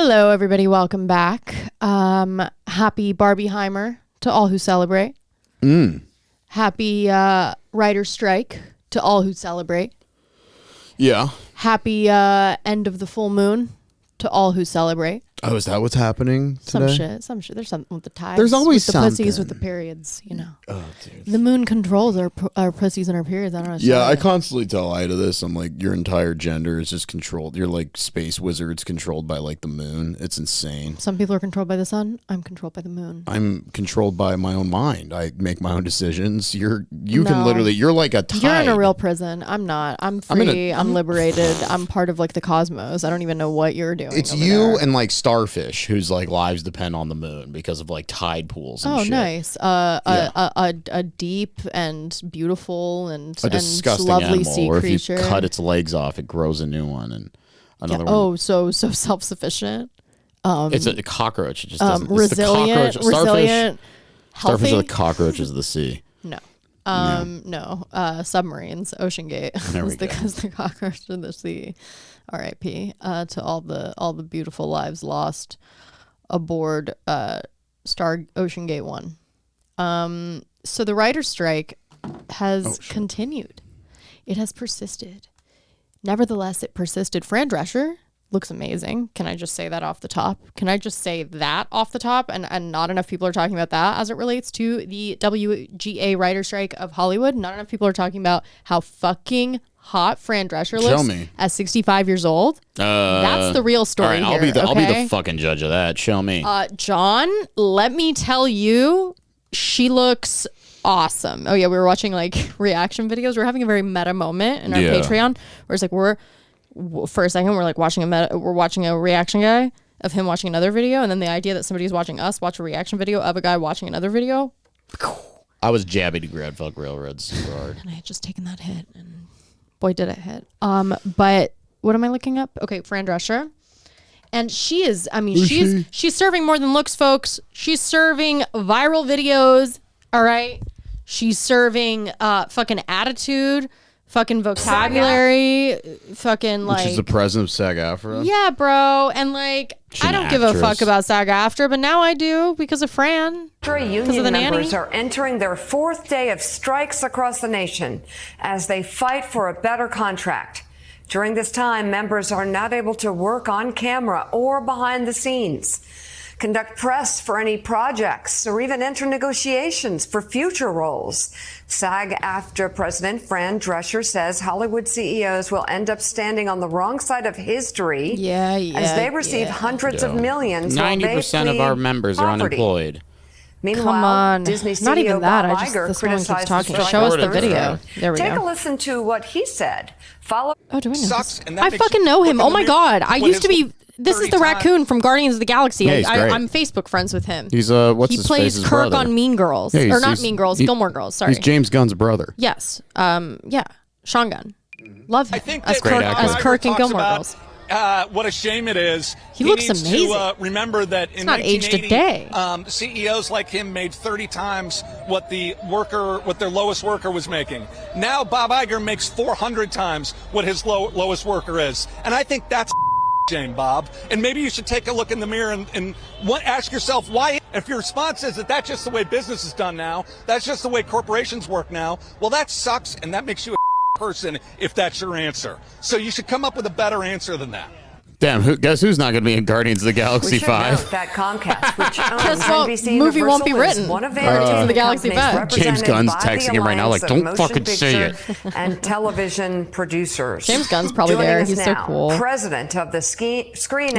Hello, everybody. Welcome back. Happy Barbieheimer to all who celebrate. Happy writer's strike to all who celebrate. Yeah. Happy end of the full moon to all who celebrate. Oh, is that what's happening today? Some shit. There's something with the tides. There's always with the something. pussies with the periods, you know. Oh, dude. The moon controls our pussies and our periods. I don't know. Yeah, I constantly tell Ida this. I'm like, your entire gender is just controlled. You're like space wizards controlled by like the moon. It's insane. Some people are controlled by the sun. I'm controlled by the moon. I'm controlled by my own mind. I make my own decisions. You can literally, you're like a tide. You're in a real prison. I'm not. I'm free. I'm liberated. I'm part of like the cosmos. I don't even know what you're doing. It's you there. And like Starfish, whose like lives depend on the moon because of like tide pools and shit. Nice. A deep and beautiful and a disgusting lovely animal, sea or creature. if you cut its legs off, it grows a new one and another one. Oh, so self-sufficient. It's a cockroach. It just doesn't. Resilient. It's the cockroach. Resilient. Starfish Healthy? are the cockroaches of the sea. No. No. Submarines. Ocean Gate. There we go. Because the cockroach of the sea. R.I.P. To all the beautiful lives lost aboard Star Ocean Gate 1. So the writer's strike has continued. It has persisted. Nevertheless, it persisted. Fran Drescher looks amazing. Can I just say that off the top? Can I just say that off the top? And not enough people are talking about that as it relates to the WGA writer's strike of Hollywood. Not enough people are talking about how fucking hot Fran Drescher looks at 65 years old. That's the real story all right, here. I'll be the fucking judge of that. Show me. John, let me tell you, she looks awesome. Oh yeah, we were watching like reaction videos. We're having a very meta moment in our Patreon, where it's like for a second we're like watching a reaction guy of him watching another video, and then the idea that somebody's watching us watch a reaction video of a guy watching another video. I was jabbing to grad fuck railroads super hard. And I had just taken that hit, and boy did it hit. But what am I looking up? Okay, Fran Drescher. And she is, I mean, she's serving more than looks, folks. She's serving viral videos, all right? She's serving fucking attitude, fucking vocabulary, fucking like... Which is the president of SAG-AFTRA? Yeah, bro. And like, I don't give a fuck about SAG-AFTRA, but now I do because of Fran. Union members are entering their fourth day of strikes across the nation as they fight for a better contract. During this time, members are not able to work on camera or behind the scenes, conduct press for any projects, or even enter negotiations for future roles. SAG-AFTRA President Fran Drescher says Hollywood CEOs will end up standing on the wrong side of history as they receive hundreds of millions. 90% of our members are unemployed. Meanwhile, Come on. Disney CEO Not even that. Bob I just Iger this woman keeps criticized talking. the Show us the video. There we go. Take a listen to what he said. Oh, do I know Sucks, this? and that I makes fucking you know him. look Oh in the my mirror god. I when used to be. This is the 30 raccoon from Guardians of the Galaxy. Yeah, he's great. I'm Facebook friends with him. He's what's he his plays face's Kirk brother. on Mean Girls, Yeah, or not Mean Girls, Gilmore Girls. Sorry, he's James Gunn's brother. Yes. Yeah. Sean Gunn. Love him I think as that Kirk in Gilmore about, Girls. What a shame it is. He looks needs amazing. To remember that in not aged a 1980, day. CEOs like him made 30 times what their lowest worker was making. Now Bob Iger makes 400 times what his lowest worker is, and I think that's shame, Bob. And maybe you should take a look in the mirror and ask yourself why. If your response is that that's just the way business is done now, that's just the way corporations work now, well, that sucks, and that makes you a person if that's your answer. So you should come up with a better answer than that. Damn, guess who's not going to be in Guardians of the Galaxy 5? That Comcast, which owns NBC movie won't be Universal, is written. one of Guardians of the Galaxy 5. James Gunn's texting him right now like, don't fucking say it. And television producers. James Gunn's probably Joining there. us He's so now, cool. President of the Screen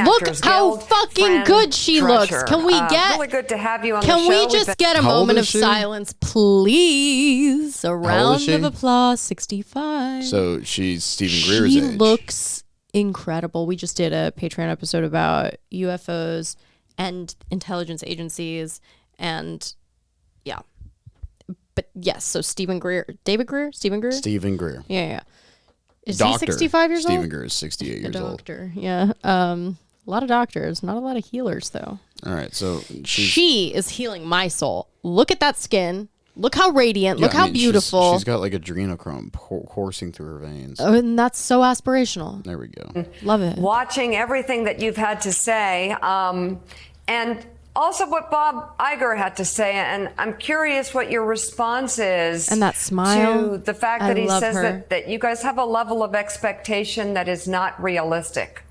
Look Actors how Guild, fucking Fran good she looks. Drescher. Can we get? Really good to have you on the Can show. we just get a How old moment is of she? silence, please? A round she? of applause. 65. So she's Stephen Greer's She age. looks incredible. We just did a Patreon episode about UFOs and intelligence agencies, and yeah. But yes, so Stephen Greer. Stephen Greer. Yeah. Is Doctor. he 65 years Stephen old? Greer is 68 A years old. doctor, yeah. A lot of doctors, not a lot of healers, though. All right, so She is healing my soul. Look at that skin. Look how radiant. Look how beautiful. She's got like adrenochrome coursing through her veins. Oh, and that's so aspirational. There we go. Love it. Watching everything that you've had to say, and also what Bob Iger had to say, and I'm curious what your response is. And that smile. To the fact that he says that you guys have a level of expectation that is not realistic.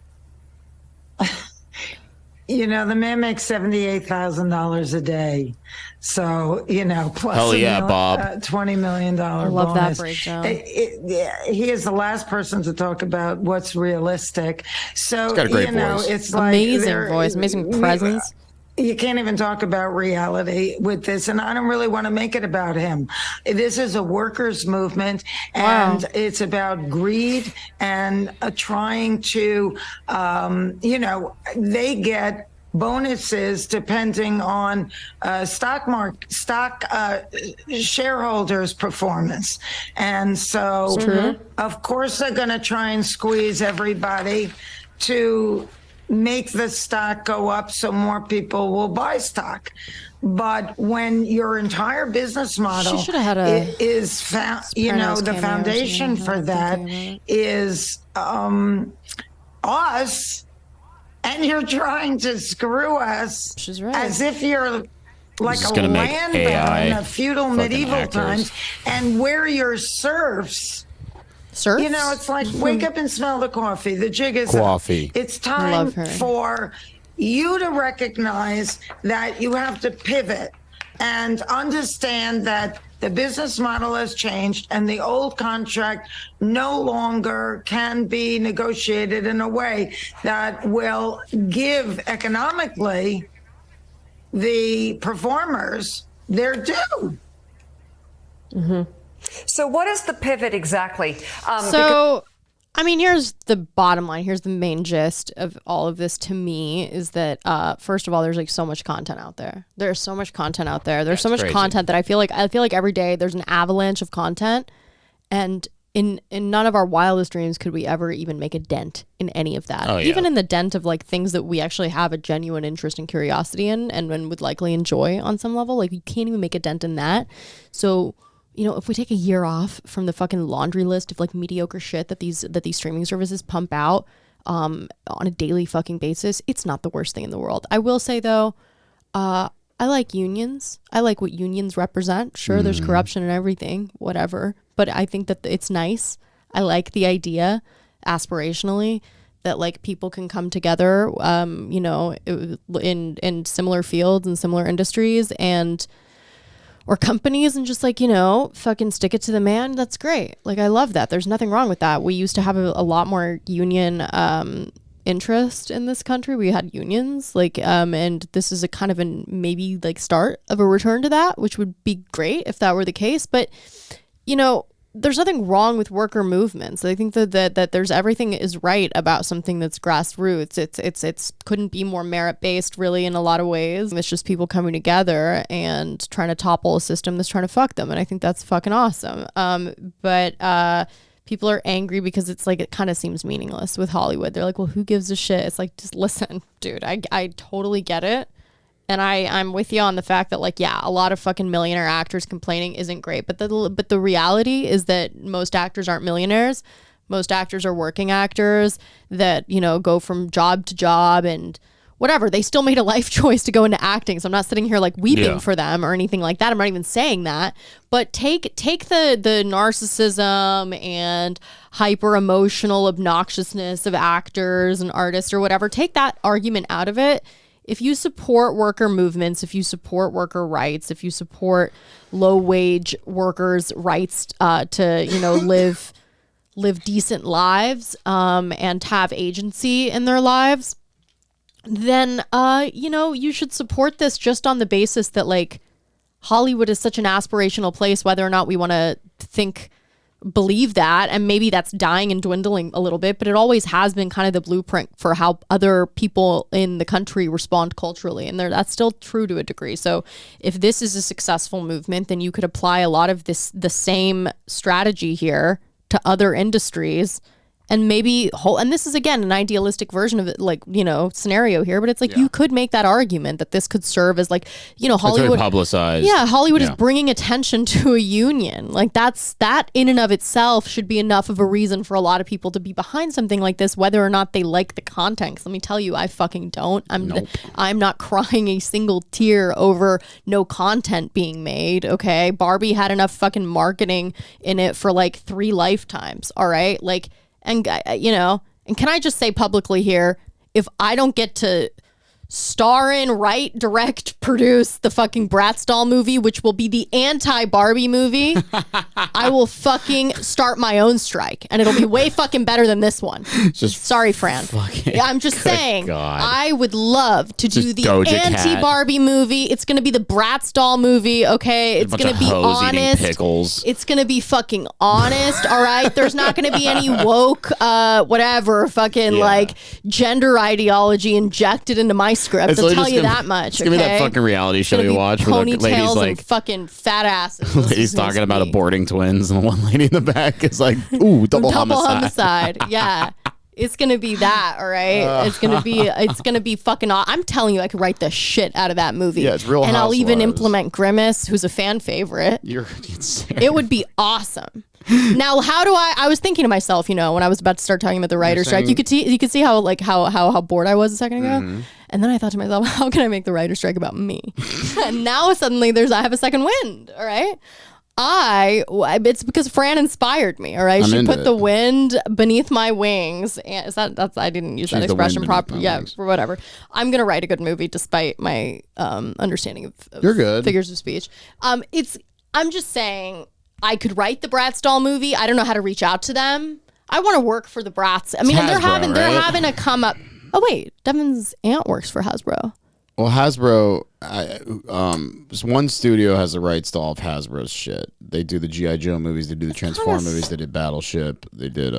You know, the man makes $78,000 a day. So, you know, plus Bob. $20 million bonus. Love that breakdown. He is the last person to talk about what's realistic. So, He's got a great voice. It's like amazing voice, amazing presence. You can't even talk about reality with this, and I don't really want to make it about him. This is a workers' movement, and it's about greed and trying to, they get bonuses depending on stock shareholders' performance, and so of course they're going to try and squeeze everybody to make the stock go up so more people will buy stock. But when your entire business model is the foundation for that is us, and you're trying to screw us as if you're like a land baron in feudal medieval times, and we're your serfs. Serfs? You know, it's like, wake up and smell the coffee. The jig is coffee. Up. It's time for you to recognize that you have to pivot and understand that the business model has changed and the old contract no longer can be negotiated in a way that will give economically the performers their due. Mm-hmm. So what is the pivot exactly? I mean, here's the bottom line. Here's the main gist of all of this to me is that, first of all, there's like so much content out there. There's so much content out there. There's so much content that I feel like every day there's an avalanche of content, and in none of our wildest dreams could we ever even make a dent in any of that. Even in the dent of like things that we actually have a genuine interest and curiosity in and would likely enjoy on some level. Like, you can't even make a dent in that. So, you know, if we take a year off from the fucking laundry list of like mediocre shit that these streaming services pump out on a daily fucking basis, it's not the worst thing in the world. I will say though, I like unions. I like what unions represent. Sure, there's corruption and everything, whatever. But I think that it's nice. I like the idea aspirationally that like people can come together, you know, in similar fields and similar industries or companies and just like, you know, fucking stick it to the man. That's great. Like, I love that. There's nothing wrong with that. We used to have a lot more union interest in this country. We had unions, like, and this is a kind of maybe like start of a return to that, which would be great if that were the case. But, you know, there's nothing wrong with worker movements. I think that there's everything is right about something that's grassroots. It's couldn't be more merit based really in a lot of ways. It's just people coming together and trying to topple a system that's trying to fuck them. And I think that's fucking awesome. But people are angry because it's like, it kind of seems meaningless with Hollywood. They're like, well, who gives a shit? It's like, just listen, dude, I totally get it. And I'm with you on the fact that, like, yeah, a lot of fucking millionaire actors complaining isn't great. But the reality is that most actors aren't millionaires. Most actors are working actors that, you know, go from job to job and whatever. They still made a life choice to go into acting. So I'm not sitting here like weeping for them or anything like that. I'm not even saying that. But take the narcissism and hyper emotional obnoxiousness of actors and artists or whatever. Take that argument out of it. If you support worker movements, if you support worker rights, if you support low wage workers' rights to, you know, live decent lives and have agency in their lives, then, you know, you should support this just on the basis that, like, Hollywood is such an aspirational place, whether or not we want to believe that, and maybe that's dying and dwindling a little bit, but it always has been kind of the blueprint for how other people in the country respond culturally, and that's still true to a degree. So if this is a successful movement, then you could apply a lot of the same strategy here to other industries And maybe and this is again an idealistic version of it, like, you know, scenario here, but it's like you could make that argument that this could serve as like, you know, Hollywood very publicized. Yeah, Hollywood is bringing attention to a union. Like that in and of itself should be enough of a reason for a lot of people to be behind something like this, whether or not they like the content. 'Cause let me tell you, I fucking don't. I'm not crying a single tear over no content being made. Okay, Barbie had enough fucking marketing in it for like 3 lifetimes. All right, like. And, you know, and can I just say publicly here, if I don't get to star in, write, direct, produce the fucking Bratz doll movie, which will be the anti-Barbie movie, I will fucking start my own strike. And it'll be way fucking better than this one. Sorry, Fran. I'm just saying, God. I would love to do the Doja anti-Barbie movie. It's going to be the Bratz doll movie, okay? It's going to be honest. Pickles. It's going to be fucking honest, all right? There's not going to be any woke, whatever, fucking like gender ideology injected into my script. I'll tell you that much. It's gonna be that fucking reality show you watch where the ladies like and fucking fat asses. Ladies talking about aborting twins, and the one lady in the back is like, "Ooh, double homicide." Yeah, it's gonna be that. All right, it's gonna be fucking. I'm telling you, I could write the shit out of that movie. Yeah, it's Real and I'll even Housewives. implement Grimace, who's a fan favorite. You're insane. It would be awesome. Now, how do I was thinking to myself, you know, when I was about to start talking about the writer's strike, you could see how like how bored I was a second ago. And then I thought to myself, how can I make the writer's strike about me? And now suddenly I have a second wind. All right. It's because Fran inspired me. All right. She put the wind beneath my wings. And I didn't use that expression properly. Yeah, or whatever. I'm going to write a good movie despite my understanding of You're good. figures of speech. I'm just saying, I could write the Bratz doll movie. I don't know how to reach out to them. I want to work for the Bratz. I mean, they're having a come up. Oh wait, Devin's aunt works for Hasbro. Well, Hasbro, just one studio has the rights to all of Hasbro's shit. They do the G.I. Joe movies, they do the Transform movies, they did Battleship, they did,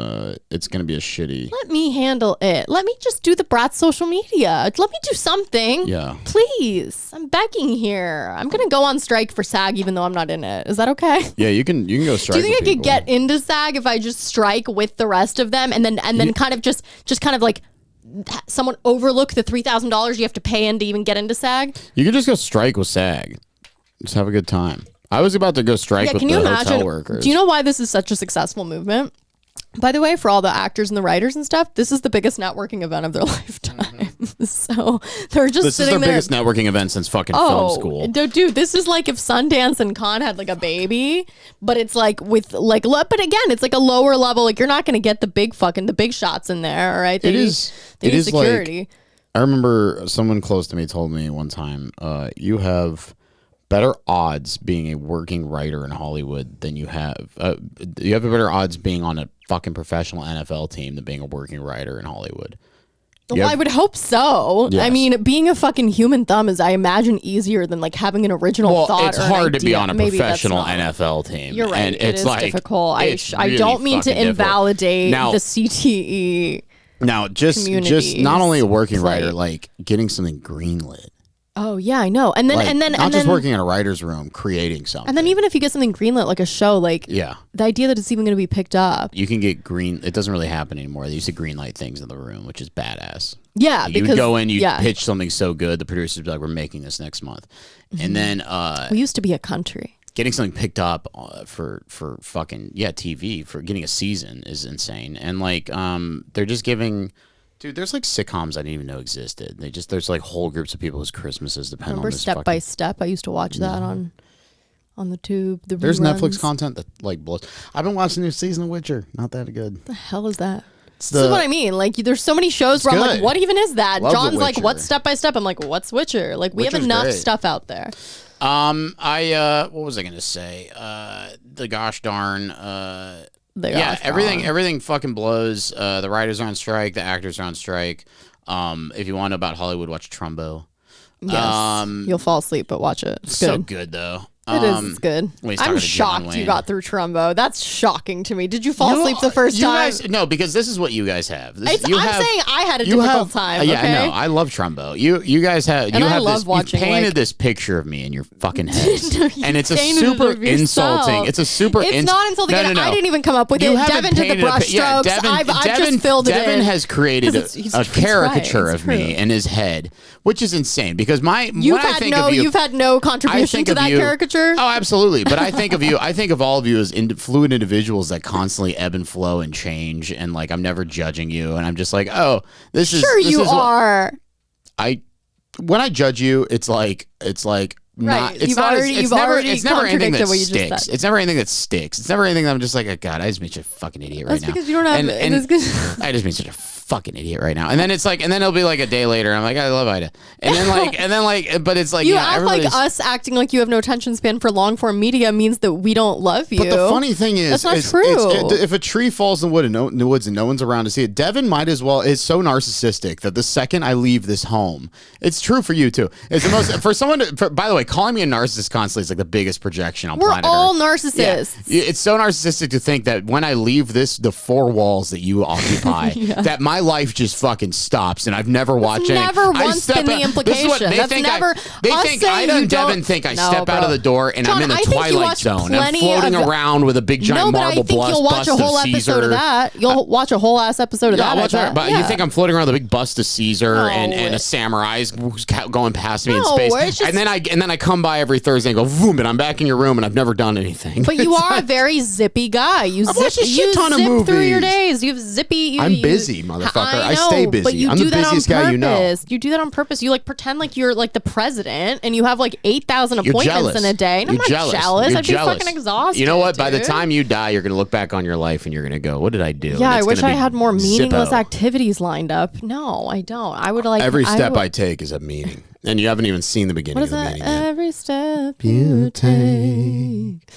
it's going to be a shitty. Let me handle it. Let me just do the Bratz social media. Let me do something. Yeah. Please. I'm begging here. I'm going to go on strike for SAG even though I'm not in it. Is that okay? Yeah, you can go strike. Do you think I could get into SAG if I just strike with the rest of them and then kind of just kind of like someone overlook the $3,000 you have to pay in to even get into SAG? You could just go strike with SAG. Just have a good time. I was about to go strike with the hotel workers. Do you know why this is such a successful movement? By the way, for all the actors and the writers and stuff, this is the biggest networking event of their lifetime. So they're just this is their biggest networking event since fucking film school. Dude, this is like if Sundance and Cannes had like a baby, but it's like with like, but again, it's like a lower level. Like you're not going to get the big shots in there. All right. They need security. Like, I remember someone close to me told me one time, you have better odds being a working writer in Hollywood than you have better odds being on a fucking professional NFL team than being a working writer in Hollywood. Well, I would hope so. Yes. I mean, being a fucking human thumb is, I imagine, easier than like having an original thought. It's hard to be on a professional NFL team. You're right. And it's like, difficult. I don't mean to invalidate the CTE. Now, just not only a working writer, like getting something greenlit. Oh yeah, I know. And then not just working in a writer's room, creating something. And then even if you get something greenlit, like a show, like the idea that it's even going to be picked up. You can get green. It doesn't really happen anymore. They used to greenlight things in the room, which is badass. Yeah, like, you would go in, you pitch something so good, the producers would be like, "We're making this next month," and then we used to be a country. Getting something picked up for fucking TV for getting a season is insane, and like they're just giving. Dude, there's like sitcoms I didn't even know existed. There's like whole groups of people whose Christmases depend on this. Step by Step? I used to watch that on the tube. There's Netflix content that like blows. I've been watching the new season of Witcher. Not that good. The hell is that? This is what I mean. Like, there's so many shows where I'm like, what even is that? John's like, what's Step by Step? I'm like, what's Witcher? Like, we have enough stuff out there. What was I gonna say? The gosh darn. Everything fucking blows. The writers are on strike. The actors are on strike. If you want to know about Hollywood, watch Trumbo. Yes, you'll fall asleep, but watch it. It's so good though. It is. It's good. I'm shocked you got through Trumbo. That's shocking to me. Did you fall asleep the first time? Guys, no, because this is what you guys have. I'm saying I had a difficult time. Yeah, okay? no, I love Trumbo. You guys have. And I love watching. You painted this picture of me in your fucking head, and it's a super insulting. It's a super. It's not insulting. No. I didn't even come up with it. Devin did the brush strokes. I've just filled it in. Devin has created a caricature of me in his head, which is insane. Because you've had no contribution to that caricature. Oh, absolutely. But I think of you. I think of all of you as fluid individuals that constantly ebb and flow and change. And like, I'm never judging you. And I'm just like, oh, this is. Sure, you are. When I judge you, it's like. Not, right. It's never anything that sticks. It's never anything that sticks. It's never anything that I'm just like, oh God, I just made you a fucking idiot right now. That's because you don't have. I just made such a fucking idiot right now. And then it's like, and then it'll be like a day later. I'm like, I love Ida. And then like, but it's like, you act like us acting like you have no attention span for long form media means that we don't love you. But the funny thing is, that's not true. If a tree falls in the woods and no one's around to see it, Devin might as well. It's so narcissistic that the second I leave this home, it's true for you too. It's the most for someone. By the way, calling me a narcissist constantly is like the biggest projection on planet Earth. We're all narcissists. Yeah. It's so narcissistic to think that when I leave the four walls that you occupy, that my life just fucking stops, and I've never watched any. Never once been the implication. They think Ida and Devin think I step out of the door and I'm in the Twilight Zone. I'm floating around with a big giant marble bust you'll watch a whole episode of that. You'll watch a whole ass episode of that. But you think I'm floating around with a big bust of Caesar and a samurai who's going past me in space, and then I come by every Thursday and go boom, and I'm back in your room and I've never done anything. But you are a very zippy guy. You zip through your days. You have zippy. I'm busy, motherfucker. I stay busy. But you I'm do the that busiest on guy you know. You do that on purpose. You like pretend like you're like the president and you have like 8,000 appointments in a day. And I'm not jealous. I'd be fucking exhausted. You know what? By the time you die, you're gonna look back on your life and you're gonna go, "What did I do?" Yeah, I wish I had more meaningless activities lined up. No, I don't. I would like every step I take is a meeting, and you haven't even seen the beginning of the meeting yet. Every step you take.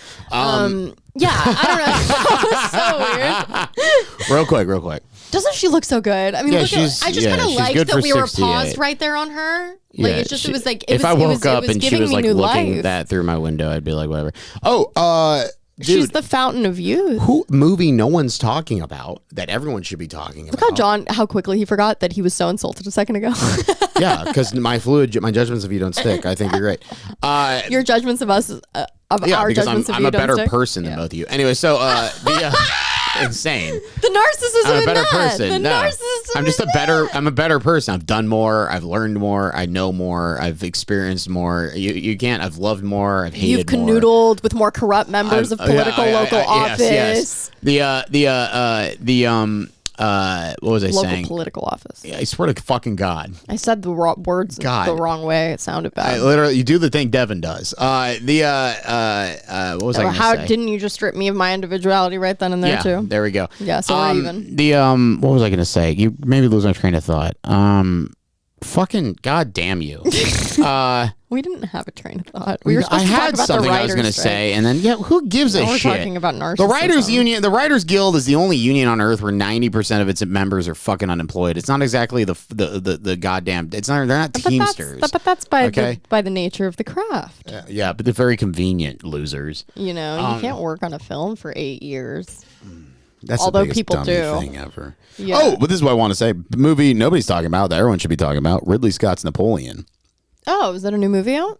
Yeah, I don't know. So weird. Real quick. Doesn't she look so good? I mean, I just kind of like that we were paused right there on her. Like, it's just, it was like, if I woke up and she was like looking that through my window, I'd be like, whatever. Oh, dude, she's the fountain of youth. Who movie no one's talking about that everyone should be talking about? Look how quickly he forgot that he was so insulted a second ago. Yeah, because my judgments of you don't stick. I think you're great. Your judgments of us, our judgments of you don't stick. I'm a better person than both of you. Anyway, so insane. The narcissism. I'm a better person. The narcissism. I'm just I'm a better person. I've done more. I've learned more. I know more. I've experienced more. You can't. I've loved more. I've hated more. You've canoodled with more corrupt members of political local office. Yes. What was I saying? Local political office. Yeah, I swear to fucking God. I said the words the wrong way. It sounded bad. You do the thing Devin does. What was I going to say? How didn't you just strip me of my individuality right then and there too? There we go. Yeah, so we're even. What was I going to say? You made me lose my train of thought. Fucking goddamn you. We didn't have a train of thought. We were supposed I to had talk about something the I was going to say, and then who gives a shit? We're talking about narcissism. The Writers Union, the Writers Guild is the only union on earth where 90% of its members are fucking unemployed. It's not exactly the goddamn. It's not. They're not teamsters. But that's by the nature of the craft. Yeah, but they're very convenient losers. You know, you can't work on a film for 8 years. That's although the biggest people dummy do thing ever. Yeah. Oh, but this is what I want to say. The movie nobody's talking about that everyone should be talking about. Ridley Scott's Napoleon. Oh, is that a new movie out?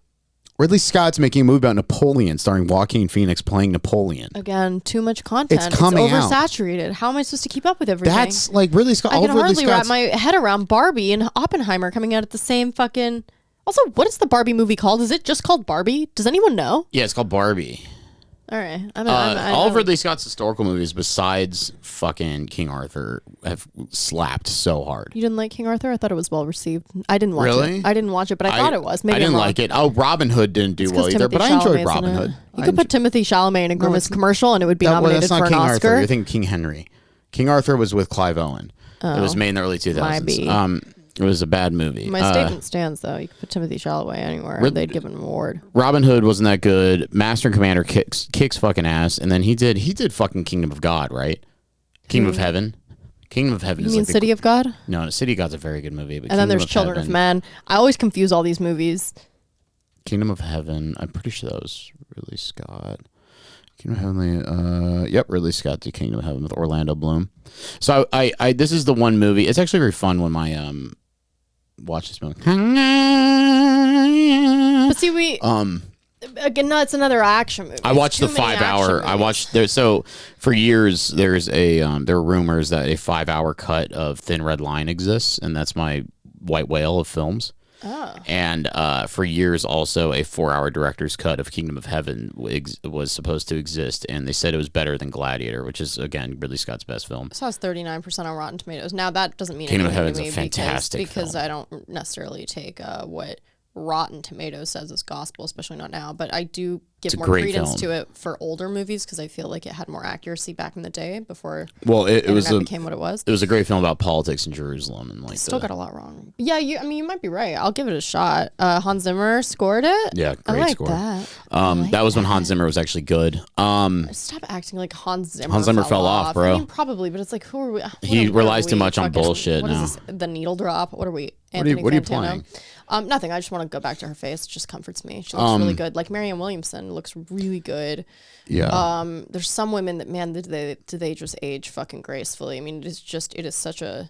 Ridley Scott's making a movie about Napoleon, starring Joaquin Phoenix playing Napoleon. Again, too much content. It's coming out. Oversaturated. How am I supposed to keep up with everything? That's like Ridley Scott. I can hardly wrap my head around Barbie and Oppenheimer coming out at the same fucking. Also, what is the Barbie movie called? Is it just called Barbie? Does anyone know? Yeah, it's called Barbie. All right. All of Ridley Scott's historical movies, besides fucking King Arthur, have slapped so hard. You didn't like King Arthur? I thought it was well received. I didn't watch it. I didn't watch it, but I thought it was. Maybe I didn't like it. Oh, Robin Hood didn't do well either, but I enjoyed Robin Hood. You could put Timothy Chalamet in a Grimace commercial, and it would be nominated for an Oscar. Arthur. You're thinking King Henry. King Arthur was with Clive Owen. It was made in the early 2000s. It was a bad movie. My statement stands, though. You could put Timothy Chalamet anywhere. They'd give him an award. Robin Hood wasn't that good. Master and Commander kicks fucking ass. And then he did fucking Kingdom of God, right? Kingdom of Heaven. Kingdom of Heaven. You mean City of God? No, City of God's a very good movie. But and then there's Children of Men. I always confuse all these movies. Kingdom of Heaven. I'm pretty sure that was Ridley Scott. Kingdom of Heavenly. Yep, Ridley Scott did Kingdom of Heaven with Orlando Bloom. So I this is the one movie. It's actually very fun when my watch this movie. But see, again, no, it's another action movie. I watched the 5 hour. I watched there. So for years, there are rumors that a 5 hour cut of Thin Red Line exists, and that's my white whale of films. Oh. And for years, also a 4 hour director's cut of Kingdom of Heaven was supposed to exist, and they said it was better than Gladiator, which is again Ridley Scott's best film. So it's 39% on Rotten Tomatoes. Now that doesn't mean Kingdom of anything Heaven's to me a fantastic because film. I don't necessarily take what Rotten Tomatoes says is gospel, especially not now. But I do give more credence to it for older movies because I feel like it had more accuracy back in the day before. Well, it became what it was. It was a great film about politics in Jerusalem and like. Still got a lot wrong. Yeah, you might be right. I'll give it a shot. Hans Zimmer scored it. Yeah, great I like score. That. That was when Hans Zimmer was actually good. Stop acting like Hans Zimmer. Hans Zimmer fell off, bro. I mean, probably, but it's like who are we? He relies too much on bullshit what now. Is this, the needle drop. What are we? What are you playing? Nothing. I just want to go back to her face. It just comforts me. She looks really good. Like Marianne Williamson looks really good. Yeah. There's some women that, man, do they just age fucking gracefully. I mean, it is such a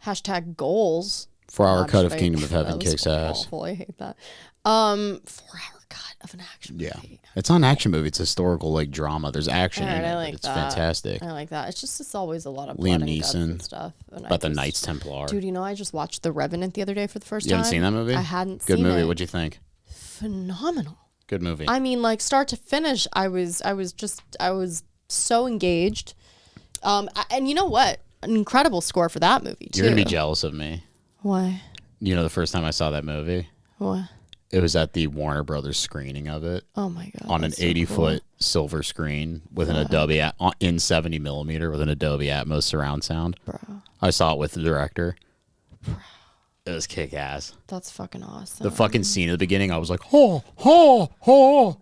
hashtag goals. 4 hour cut of Kingdom of Heaven kicks ass. Awful. I hate that. 4 hour cut of an action movie. Yeah. It's not an action movie. It's historical like drama. There's action in it. I like It's that. fantastic. I like that. It's always a lot of Liam blood and guts Neeson and stuff. And about the Knights Templar. Dude, you know, I just watched The Revenant the other day for the first You time. haven't seen that movie? I hadn't Good seen movie. it. What'd you think? Phenomenal. Good movie. I mean, like start to finish, I was so engaged. And you know what? An incredible score for that movie too. You're gonna be jealous of me. Why? You know, the first time I saw that movie, What? it was at the Warner Brothers screening of it. Oh my god! On an that's so 80-foot silver screen with an Adobe in 70 millimeter with an Adobe Atmos surround sound. Bro. I saw it with the director. It was kick ass. That's fucking awesome. The fucking scene at the beginning, I was like, and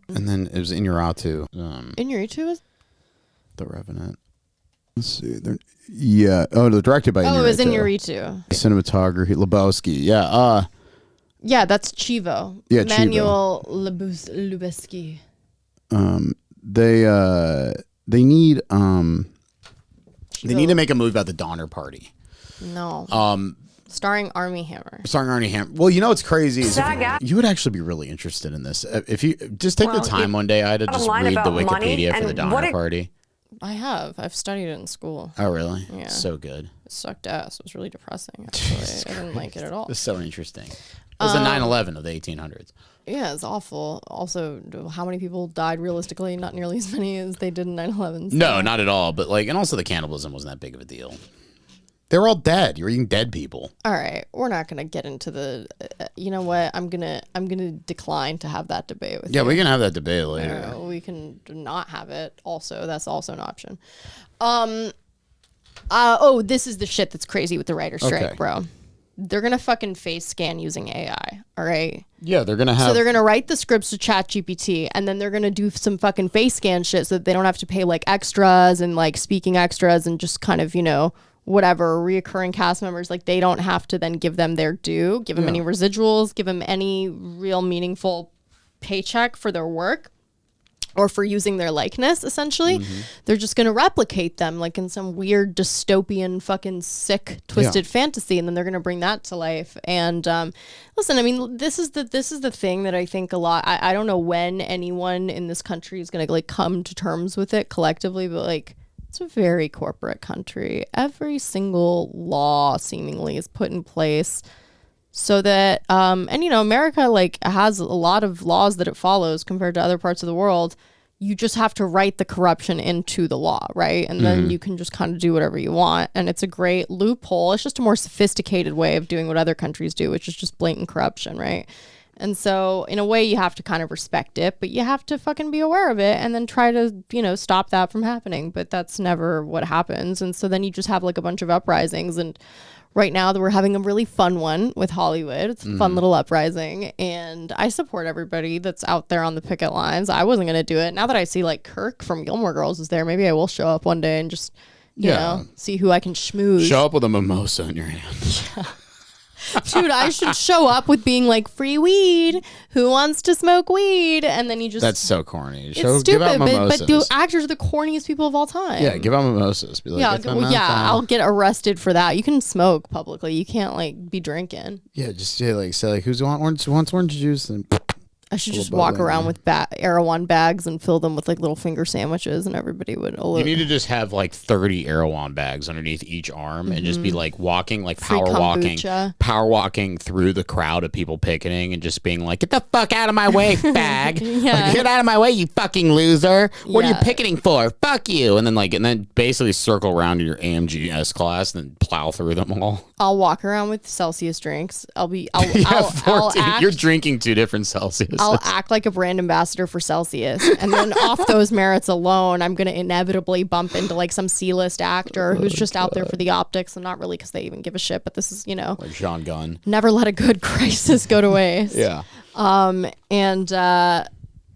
then it was Inarritu. Inarritu is? The Revenant. Let's see. Yeah. Oh, they're directed by Inarritu. Oh, it was Inarritu. Cinematography, Lebowski. Yeah. Yeah, that's Chivo. Yeah, Manuel Lubezki. They need to make a movie about the Donner Party. No. Starring Armie Hammer. Starring Armie Hammer. Well, you know what's crazy is SAG you would actually be really interested in this if you just take the time one day, Ida, just read the Wikipedia for the Donner Party. I've studied it in school. Oh, really? Yeah. So good. It sucked ass. It was really depressing, actually. I didn't like it at all. It's so interesting. It was the 9/11 of the 1800s. Yeah, it's awful. Also, how many people died realistically? Not nearly as many as they did in 9/11. So. No, not at all. But and also the cannibalism wasn't that big of a deal. They were all dead. You were eating dead people. All right, we're not gonna get into the. You know what? I'm gonna decline to have that debate with you. Yeah, we can have that debate later. We can not have it. Also, that's also an option. This is the shit that's crazy with the writer's strike, bro. They're gonna fucking face scan using AI. All right. Yeah, they're gonna have. So they're gonna write the scripts to ChatGPT, and then they're gonna do some fucking face scan shit so that they don't have to pay like extras and like speaking extras and just kind of whatever reoccurring cast members, like they don't have to then give them their due, give them any residuals, give them any real meaningful paycheck for their work or for using their likeness. Essentially, they're just going to replicate them like in some weird dystopian fucking sick twisted fantasy, and then they're going to bring that to life. And listen, I mean, this is the thing that I think a lot. I don't know when anyone in this country is going to like come to terms with it collectively, but like. It's a very corporate country. Every single law seemingly is put in place so that, America like has a lot of laws that it follows compared to other parts of the world. You just have to write the corruption into the law, right? And then you can just kind of do whatever you want. And it's a great loophole. It's just a more sophisticated way of doing what other countries do, which is just blatant corruption, right? And so in a way you have to kind of respect it, but you have to fucking be aware of it and then try to, stop that from happening. But that's never what happens. And so then you just have like a bunch of uprisings. And right now we're having a really fun one with Hollywood. It's a fun little uprising. And I support everybody that's out there on the picket lines. I wasn't going to do it. Now that I see like Kirk from Gilmore Girls is there, maybe I will show up one day and just, see who I can schmooze. Show up with a mimosa in your hand. Dude, I should show up with being like, free weed. Who wants to smoke weed? And then you just... That's so corny. It's stupid, give out mimosas. but do actors are the corniest people of all time. Yeah, give out mimosas. Be like, I'll get arrested for that. You can smoke publicly. You can't like be drinking. Yeah, just say like who wants orange juice? And I should just walk around with Erewhon bags and fill them with like little finger sandwiches, and everybody would. You need to just have like 30 Erewhon bags underneath each arm, and just be like walking, like power walking through the crowd of people picketing, and just being like, "Get the fuck out of my way, fag! Like, get out of my way, you fucking loser! What are you picketing for? Fuck you!" And then basically circle around in your AMG S class and then plow through them all. I'll walk around with Celsius drinks. I'll You're drinking 2 different Celsius. I'll act like a brand ambassador for Celsius. And then off those merits alone, I'm going to inevitably bump into like some C-list actor who's just out there for the optics, and not really because they even give a shit. But this is, like Sean Gunn. Never let a good crisis go to waste. Yeah.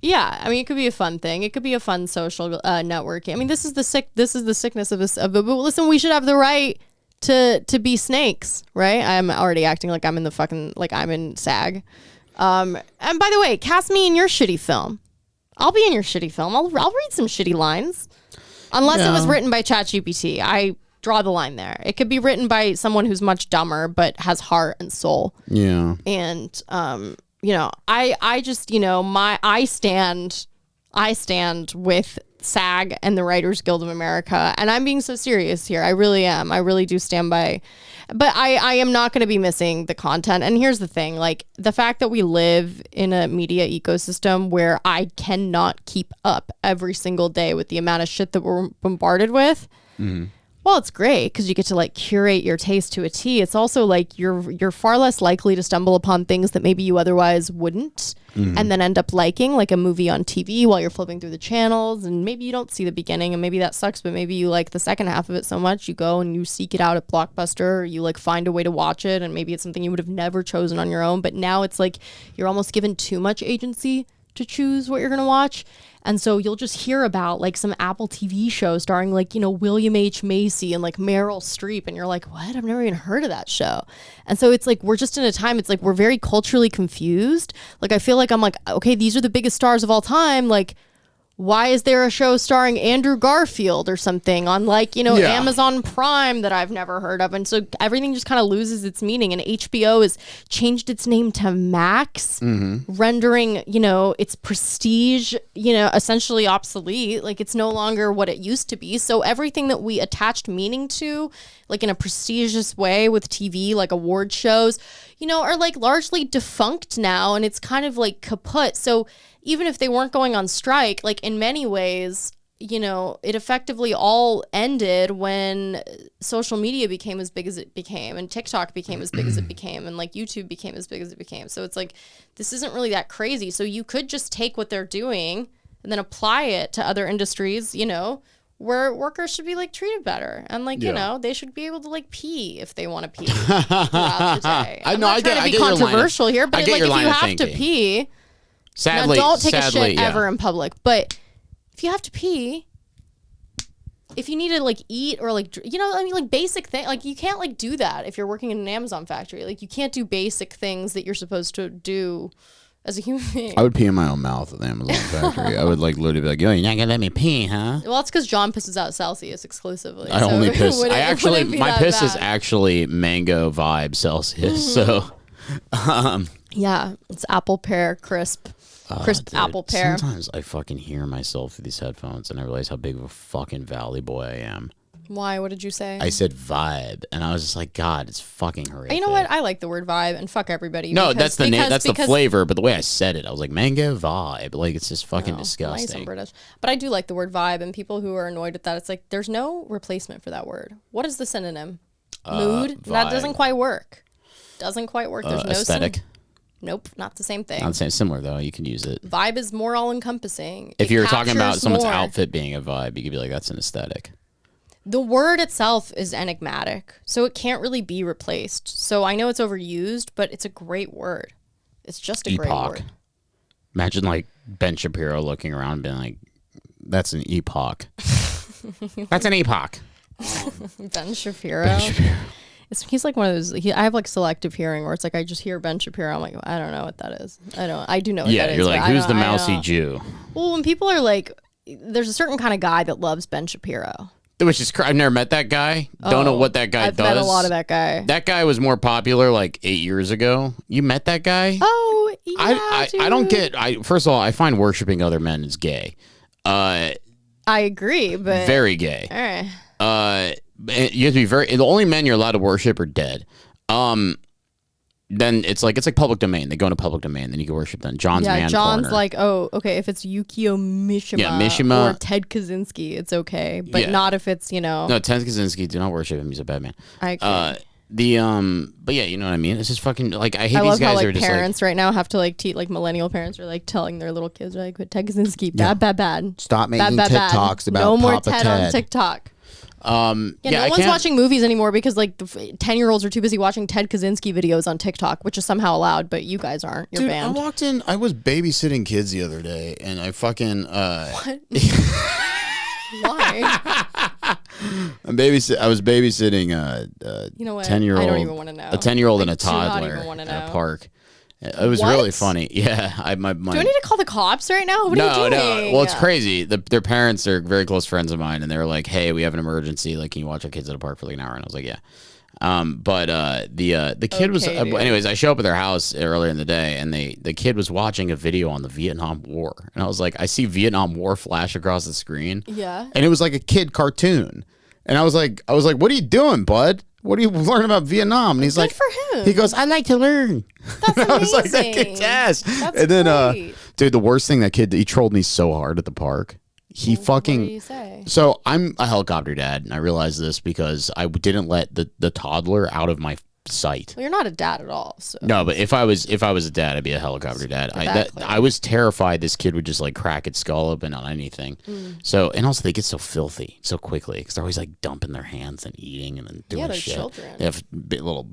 Yeah, I mean, it could be a fun thing. It could be a fun social networking. I mean, this is the sickness of this. But listen, we should have the right to be snakes, right? I'm already acting like I'm in the fucking, like I'm in SAG. And by the way, cast me in your shitty film. I'll be in your shitty film. I'll read some shitty lines. Unless it was written by ChatGPT. I draw the line there. It could be written by someone who's much dumber but has heart and soul. Yeah. And I just, I stand with SAG and the Writers Guild of America, and I'm being so serious here. I really am. I really do stand by. But I am not going to be missing the content. And here's the thing, like the fact that we live in a media ecosystem where I cannot keep up every single day with the amount of shit that we're bombarded with. Mm-hmm. Well, it's great because you get to like curate your taste to a T. It's also like you're far less likely to stumble upon things that maybe you otherwise wouldn't, and then end up liking, like a movie on TV while you're flipping through the channels, and maybe you don't see the beginning, and maybe that sucks, but maybe you like the second half of it so much you go and you seek it out at Blockbuster, or you like find a way to watch it, and maybe it's something you would have never chosen on your own, but now it's like you're almost given too much agency to choose what you're gonna watch. And so you'll just hear about like some Apple TV show starring like, William H. Macy and like Meryl Streep. And you're like, what? I've never even heard of that show. And so it's like, we're just in a time, it's like, we're very culturally confused. Like, I feel like I'm like, okay, these are the biggest stars of all time. Like, why is there a show starring Andrew Garfield or something on like, Amazon Prime that I've never heard of? And so everything just kind of loses its meaning. And HBO has changed its name to Max, rendering, its prestige, essentially obsolete. Like it's no longer what it used to be. So everything that we attached meaning to, like in a prestigious way with TV, like award shows, are like largely defunct now. And it's kind of like kaput. So even if they weren't going on strike, like in many ways, it effectively all ended when social media became as big as it became, and TikTok became as big as it became, and like YouTube became as big as it became. So it's like, this isn't really that crazy. So you could just take what they're doing and then apply it to other industries, where workers should be like treated better, and like they should be able to like pee if they want to pee throughout the day. I'm not trying to be controversial here, but like if you have to pee. Sadly, now, don't take a shit ever in public. But if you have to pee, if you need to like eat or like, like basic thing, like you can't like do that if you're working in an Amazon factory. Like you can't do basic things that you're supposed to do as a human being. I would pee in my own mouth at the Amazon factory. I would like literally be like, yo, you're not gonna let me pee, huh? Well, it's because John pisses out Celsius exclusively. I only piss. My piss is actually mango vibe Celsius. So, yeah, it's apple pear crisp. Crisp apple pear. Sometimes I fucking hear myself through these headphones and I realize how big of a fucking valley boy I am. Why? What did you say? I said vibe, and I was just like, God, it's fucking horrific. You know what? I like the word vibe, and fuck everybody. No, that's the name. That's the flavor. But the way I said it, I was like, mango vibe. Like it's just fucking disgusting. Nice and British. But I do like the word vibe, and people who are annoyed at that, it's like there's no replacement for that word. What is the synonym? Mood. That doesn't quite work. There's no aesthetic. Nope, not the same thing. Not the same. Similar though. You can use it. Vibe is more all-encompassing. If you're talking about someone's outfit being a vibe, you could be like, that's an aesthetic. The word itself is enigmatic, so it can't really be replaced. So I know it's overused, but it's a great word. It's just a great word. Imagine like Ben Shapiro looking around and being like, that's an epoch. That's an epoch. Ben Shapiro. He's like one of those. I have like selective hearing where it's like I just hear Ben Shapiro. I'm like, I don't know what that is. I do know what that is. Yeah, you're like, but who's the I mousy don't. Jew? Well, when people are like, there's a certain kind of guy that loves Ben Shapiro. Which is I've never met that guy. Don't know what that guy I've does. met a lot of that guy. That guy was more popular like 8 years ago. You met that guy? Oh, yeah, I don't get. First of all, I find worshiping other men is gay. I agree, but Very gay. all right. You have to be the only men you're allowed to worship are dead. Then it's like public domain. They go into public domain, then you can worship them. John's man John's corner. like, oh, okay, if it's Yukio Mishima, or Ted Kaczynski, it's okay, but not if it's No, Ted Kaczynski, do not worship him. He's a bad man. I agree. But yeah, you know what I mean. It's just fucking like I hate I these love guys how who like are just parents right now have to like like millennial parents are like telling their little kids like, Ted Kaczynski, bad. Stop making bad. TikToks about no more Papa Ted on TikTok. Yeah, no one's watching movies anymore because like the 10-year-olds are too busy watching Ted Kaczynski videos on TikTok, which is somehow allowed, but you guys aren't. You're Dude, banned. I walked in. I was babysitting kids the other day, and I fucking What? Why? I was babysitting You know what? 10-year-old. I don't even want to know. A 10-year-old and I a do not toddler even wanna at know. a park. It was What? really funny. Yeah, my Do I need to call the cops right now? What are you doing? Well, it's crazy. Their parents are very close friends of mine, and they were like, "Hey, we have an emergency. Like, can you watch our kids at a park for like an hour?" And I was like, "Yeah." The kid was. Okay, dude. Anyways, I show up at their house earlier in the day, and the kid was watching a video on the Vietnam War, and I was like, I see Vietnam War flash across the screen. Yeah. And it was like a kid cartoon, and I was like, "What are you doing, bud? What are you learning about Vietnam?" And he's like, for him. He goes, "I like to learn." That's amazing. I was like, "That kid's ass." That's and then, great. dude, the worst thing, that kid, he trolled me so hard at the park. He fucking. What do you say? So I'm a helicopter dad, and I realized this because I didn't let the toddler out of my sight. Well, you're not a dad at all. So. No, but if I was a dad, I'd be a helicopter dad. Exactly. I was terrified this kid would just like crack its skull open on anything. So, and also they get so filthy so quickly because they're always like dumping their hands and eating and then doing they're shit. children. They have little,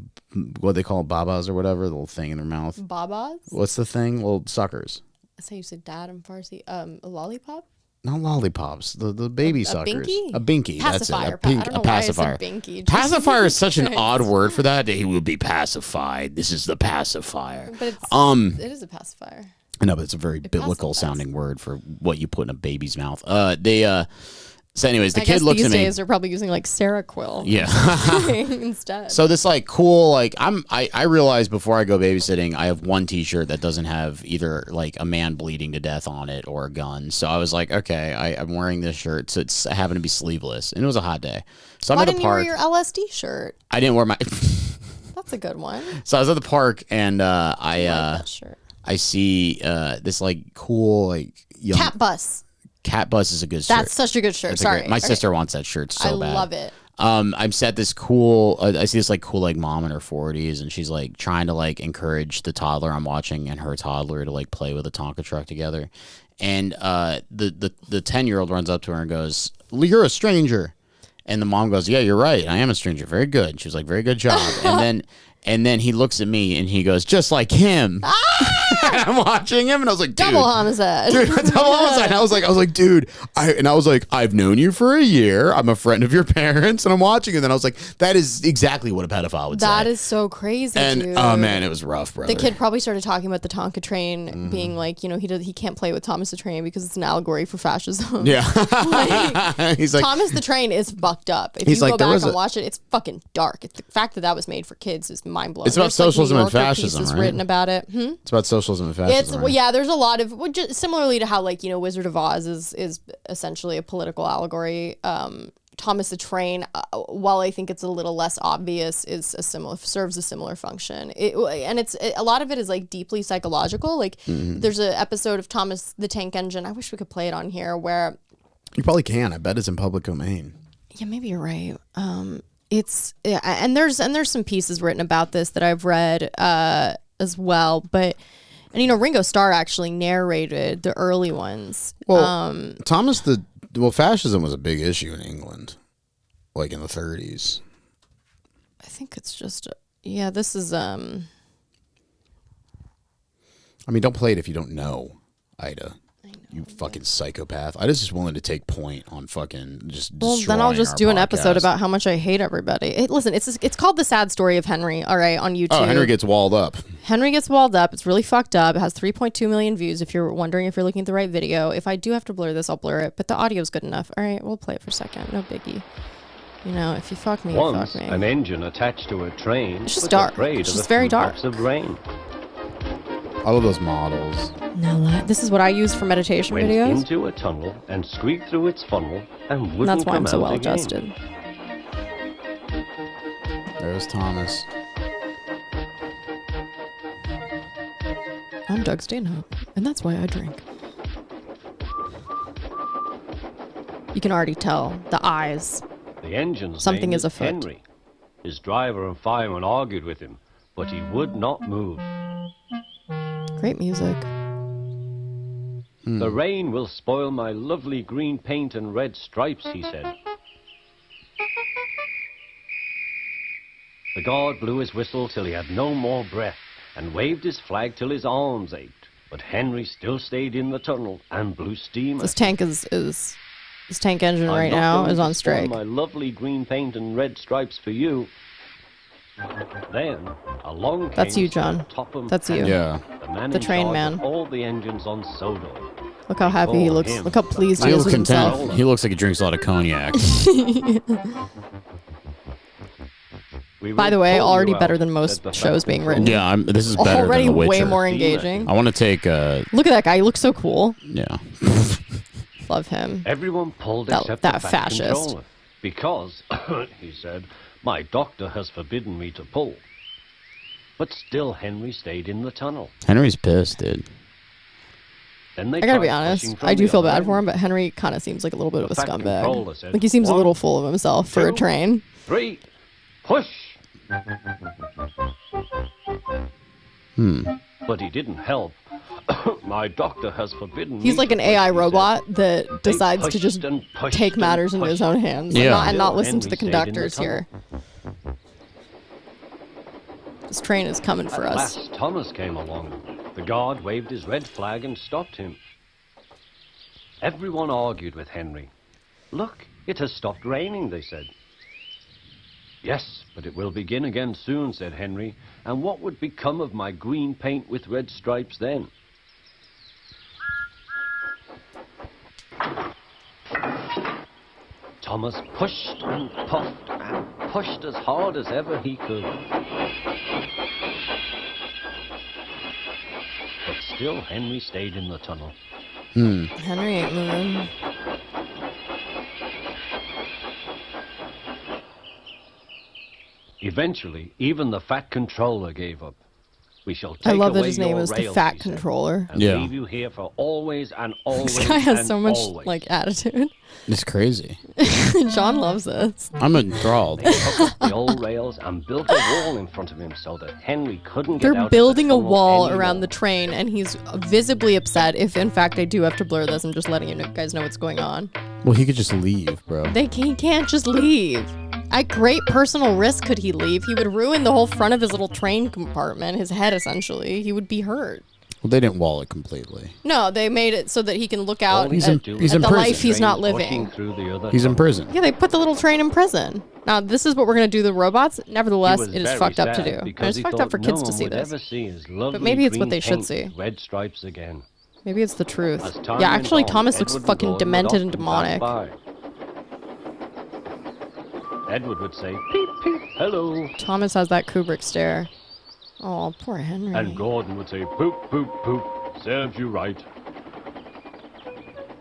what they call babas or whatever, the little thing in their mouth. Babas? What's the thing? Little suckers. That's how you say dad in Farsi. A lollipop? Not lollipops, the baby suckers. binky? A binky. Pacifier. That's it. I don't know a pacifier. why I said binky. Pacifier is such an odd word for that. He will be pacified. This is the pacifier. But it is a pacifier. No, but it's a very biblical pacifies. sounding word for what you put in a baby's mouth. So anyways, the I kid guess looks these at me. days they're probably using like Seroquel. Yeah. instead. So this like cool, like I realized before I go babysitting, I have one T-shirt that doesn't have either like a man bleeding to death on it or a gun. So I was like, okay, I'm wearing this shirt, so it's happened to be sleeveless, and it was a hot day. So Why I'm at didn't the park. you wear your LSD shirt? I didn't wear my. That's a good one. So I was at the park, and I like that shirt. I see this like cool like young Cat bus. Cat bus is a good shirt. That's such a good shirt. That's a Sorry. great- my Okay. sister wants that shirt so I bad. love it. I'm set this cool. I see this like cool like mom in her 40s, and she's like trying to like encourage the toddler I'm watching and her toddler to like play with a Tonka truck together. And the 10-year-old runs up to her and goes, "You're a stranger." And the mom goes, "Yeah, you're right. I am a stranger. Very good." She was like, "Very good job." And then he looks at me and he goes, "Just like him." And I'm watching him, and I was like, dude, Double homicide. dude, double homicide. And I was like, dude, I've known you for a year. I'm a friend of your parents, and I'm watching it. And then I was like, that is exactly what a pedophile would say. That is so crazy, and dude. oh man, it was rough, brother. The kid probably started talking about the Tonka train Mm-hmm. being like, he can't play with Thomas the Train because it's an allegory for fascism. Yeah. Like, He's like, Thomas the Train is fucked up. If He's you like, go there back was and a- watch it, it's fucking dark. It's the fact that that was made for kids is mind blowing. It's about socialism and fascism, right? Written about it. it's about socialism and fascism. It's right? well, yeah. There's a lot of just similarly to how like Wizard of Oz is essentially a political allegory. Thomas the Train, while I think it's a little less obvious, serves a similar function. A lot of it is like deeply psychological. Like there's an episode of Thomas the Tank Engine. I wish we could play it on here where. You probably can. I bet it's in public domain. Yeah, maybe you're right. And there's some pieces written about this that I've read as well, but. And Ringo Starr actually narrated the early ones. Well, fascism was a big issue in England, like in the 30s. I think it's just this is I mean, don't play it if you don't know, Ida. I know. You fucking psychopath. I was just willing to take point on fucking just Well, then I'll just do an episode podcast. about how much I hate everybody. Listen, it's called The Sad Story of Henry, all right, on YouTube. Oh, Henry gets walled up. Henry gets walled up. It's really fucked up. It has 3.2 million views if you're wondering if you're looking at the right video. If I do have to blur this, I'll blur it, but the audio's good enough. All right, we'll play it for a second. No biggie. You know, if you fuck me, you fuck me. An engine attached to a train It's just was dark. afraid It's of just a very few dark. drops of rain. I love those models. No, this is what I use for meditation Went videos. into a tunnel and squeaked through its funnel and wouldn't And that's why I'm come so out well again. adjusted. There's Thomas. I'm Doug Stanhope, and that's why I drink. You can already tell the eyes. The engine's Something name is afoot. Henry. His driver and fireman argued with him, but he would not move. Great music. The rain will spoil my lovely green paint and red stripes, he said. The guard blew his whistle till he had no more breath and waved his flag till his arms ached. But Henry still stayed in the tunnel and blew steam. This tank this tank engine I'm right not now going is to on spoil strike. My lovely green paint and red stripes for you. Then along That's came you, John. Topham That's you. Hammond, Yeah. the man The in train charge man. of all the engines on Sodor. Look how happy he looks. Look how pleased he He is looks with himself. content. He looks like he drinks a lot of cognac. By the way, already better than most shows being written. Yeah, this is better Already than The Witcher. way more engaging. I want to take Look at that guy. He looks so cool. yeah. Love him. Everyone pulled That- except that the fascist. controller, because, he said, my doctor has forbidden me to pull. But still Henry stayed in the tunnel. Henry's pissed, dude. Then they I gotta be tried honest. pushing from I do the feel other bad end. for him, but Henry kind of seems like a little bit of a The fat controller scumbag. said, Like he seems a "One, little full of himself for a two, train. 3, push! But he didn't help. My doctor has forbidden me He's like to an push, AI he said. robot that They decides to pushed just and pushed take and matters into his pushed. own hands Yeah. and not Still, listen to the Henry stayed in the conductors tunnel. here. This train is coming for At us. last Thomas came along. The guard waved his red flag and stopped him. Everyone argued with Henry. Look, it has stopped raining, they said. Yes, but it will begin again soon, said Henry. And what would become of my green paint with red stripes then? Thomas pushed and puffed and pushed as hard as ever he could. But still Henry stayed in the tunnel. Henry ain't moving. Eventually, even the fat controller gave up. We shall take I love that away his name your is the rails, Fat he said, Controller. and Yeah. leave you here for always and always. This guy has and so much always. like attitude. It's crazy. John loves this. I'm enthralled. They took up the old rails and built a wall in front of him so that Henry couldn't get out They're of the building a tunnel wall anymore. around the train, and he's visibly upset. If in fact I do have to blur this, I'm just letting you guys know what's going on. Well, he could just leave, bro. He can't just leave. At great personal risk could he leave. He would ruin the whole front of his little train compartment, his head essentially. He would be hurt. Well, they didn't wall it completely. No, they made it so that he can look out He's at, in- he's at in the prison. life he's not Trains pushing living. through the other He's in tunnel. prison. Yeah, they put the little train in prison. Now, this is what we're going to do to the robots. Nevertheless, He was it is very fucked up to sad do. And because it's he fucked thought up for no kids to one see would this. ever see his lovely maybe it's what green they should paint see. with red stripes again. Maybe it's the truth. As time Yeah, went actually, on, Thomas looks Edward and fucking Gordon would demented and often pass demonic. by. Edward would say, peep, peep, hello. Thomas has that Kubrick stare. Oh, poor Henry. And Gordon would say, poop, poop, poop, serves you right.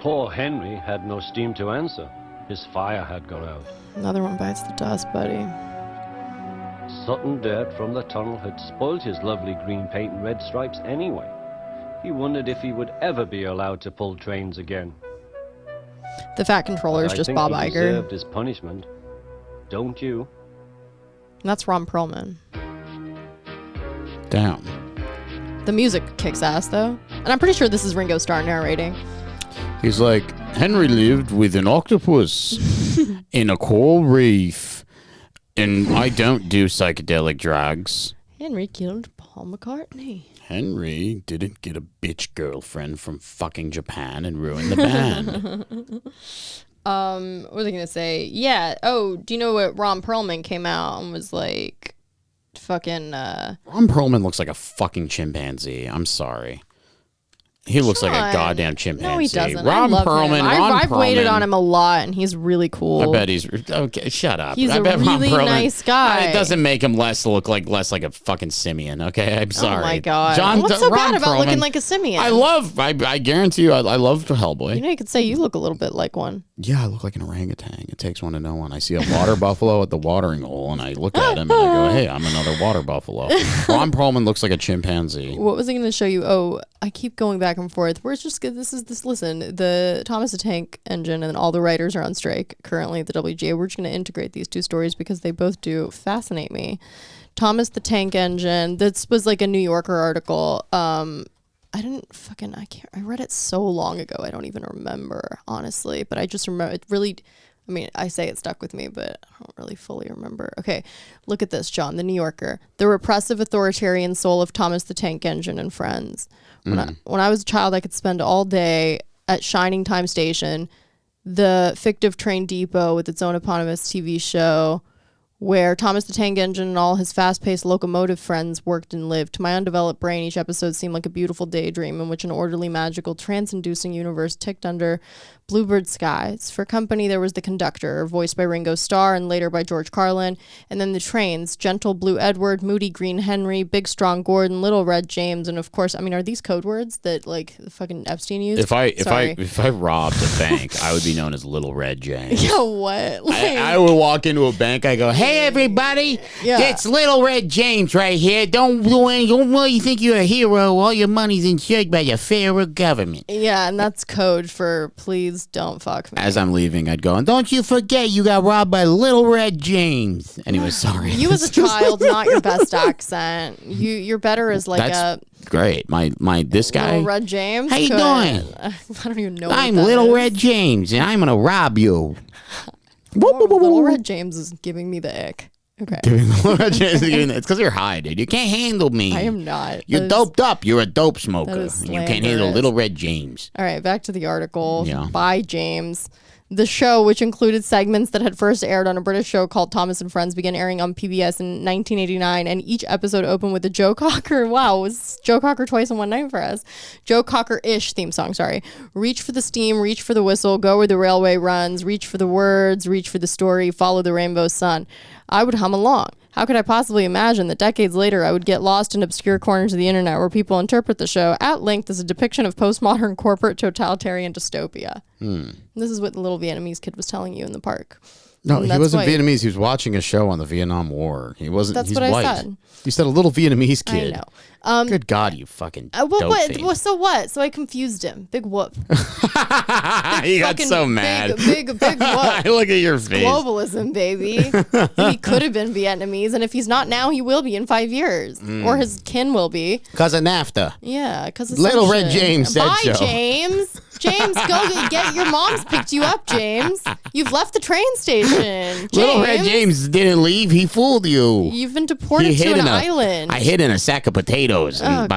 Poor Henry had no steam to answer. His fire had gone out. Another one bites the dust, buddy. Sudden dirt from the tunnel had spoiled his lovely green paint and red stripes anyway. He wondered if he would ever be allowed to pull trains again. The Fat Controller is I just think Bob he Iger. deserved his punishment. Don't you? And that's Ron Perlman. Damn. The music kicks ass, though. And I'm pretty sure this is Ringo Starr narrating. He's like, Henry lived with an octopus in a coral reef, and I don't do psychedelic drugs. Henry killed Paul McCartney. Henry didn't get a bitch girlfriend from fucking Japan and ruin the band. What was I gonna say? Yeah. Oh, do you know what Ron Perlman came out and was like, fucking. Ron Perlman looks like a fucking chimpanzee. I'm sorry. He looks like a goddamn chimpanzee. No, he doesn't. Ron I love Perlman. him. Ron I've Perlman, waited on him a lot, and he's really cool. I bet he's okay. Shut up. He's I a bet Ron really Perlman, nice guy. It doesn't make him less like a fucking simian. Okay, I'm sorry. Oh my god. What's so bad about looking like a simian? I guarantee you, I love Hellboy. You know, you could say you look a little bit like one. Yeah, I look like an orangutan. It takes one to know one. I see a water buffalo at the watering hole, and I look at him and I go, "Hey, I'm another water buffalo." Ron Perlman looks like a chimpanzee. What was I going to show you? Oh, I keep going back and forth. We're just this. Listen, the Thomas the Tank Engine and all the writers are on strike currently at the WGA. We're just going to integrate these two stories because they both do fascinate me. Thomas the Tank Engine. This was like a New Yorker article. I read it so long ago. I don't even remember, honestly, but I just remember it really, I mean, I say it stuck with me, but I don't really fully remember. Okay. Look at this, John, the New Yorker, the repressive authoritarian soul of Thomas the Tank Engine and friends. When I was a child, I could spend all day at Shining Time Station, the fictive train depot with its own eponymous TV show, where Thomas the Tank Engine and all his fast-paced locomotive friends worked and lived. To my undeveloped brain, each episode seemed like a beautiful daydream in which an orderly, magical, trance-inducing universe ticked under bluebird skies. For company, there was the conductor, voiced by Ringo Starr and later by George Carlin, and then the trains, gentle Blue Edward, moody Green Henry, big strong Gordon, little Red James, and of course, I mean, are these code words that like the fucking Epstein used? If I robbed a bank, I would be known as Little Red James. Yeah, what? Like, I would walk into a bank. I go, "Hey everybody, it's Little Red James right here. Don't you think you're a hero? All your money's insured by the federal government." Yeah, and that's code for please don't fuck me. As I'm leaving, I'd go, "And don't you forget you got robbed by Little Red James." Anyway, sorry. You as a child, not your best accent. You're better as like That's great. My this guy, Little Red James. How you doing? I don't even know. I'm what that Little is. Red James, and I'm gonna rob you. Little Red James is giving me the ick. Okay. It's because you're high, dude. You can't handle me. I am not. You're doped up. You're a dope smoker. is And you can't handle slanderous. Little Red James. All right, back to the article Yeah. by James. The show, which included segments that had first aired on a British show called Thomas and Friends, began airing on PBS in 1989, and each episode opened with a Joe Cocker. Wow, it was Joe Cocker twice in one night for us. Joe Cocker-ish theme song, sorry. Reach for the steam, reach for the whistle, go where the railway runs, reach for the words, reach for the story, follow the rainbow sun. I would hum along. How could I possibly imagine that decades later I would get lost in obscure corners of the internet where people interpret the show at length as a depiction of postmodern corporate totalitarian dystopia? This is what the little Vietnamese kid was telling you in the park. No, And he that's wasn't why- Vietnamese. He was watching a show on the Vietnam War. He wasn't. That's he's what I white. said. You said a little Vietnamese kid. I know. Good God, you fucking Well, dope fiend. so what? So I confused him. Big whoop. He got Fucking so mad. Big whoop. Look at your face. Globalism, baby. He could have been Vietnamese, and if he's not now, he will be in 5 years, or his kin will be. Because of NAFTA. Yeah, because Little Red James said Bye, so. James. James, go get your mom's picked you up, James. You've left the train station. Little Red James didn't leave. He fooled you. You've been deported to an island. I hid in a sack of potatoes and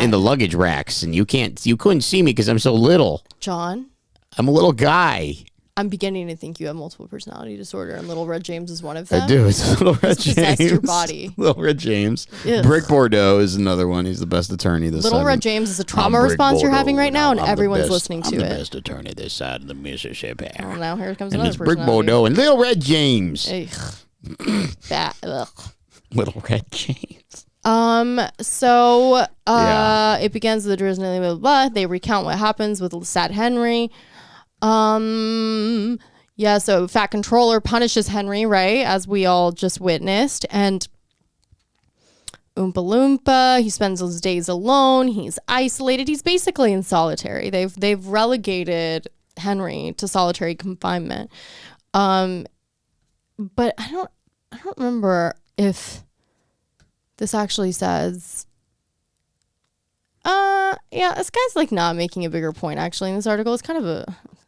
in the luggage racks, and you couldn't see me because I'm so little. John, I'm a little guy. I'm beginning to think you have multiple personality disorder, and Little Red James is one of them. I do. It's Little Red He's possessed James. your body. Little Red James. Ugh. Brick Bordeaux is another one. He's the best attorney this Little side. Red James is a trauma I'm Brick response you're having Bordeaux, right now, and I'm the everyone's best- listening to I'm the it. best attorney this side of the Mississippi. Oh, now here comes And another it's Brick personality. Bordeaux and Little Red James. Ugh. Ugh. Little Red James. So it begins with the Disney blah, blah, blah. They recount what happens with Sad Henry. Yeah, so Fat Controller punishes Henry, right, as we all just witnessed, and Oompa Loompa, he spends his days alone, he's isolated, he's basically in solitary. They've relegated Henry to solitary confinement. But I don't remember if this actually says yeah, this guy's like not making a bigger point actually in this article. It's kind of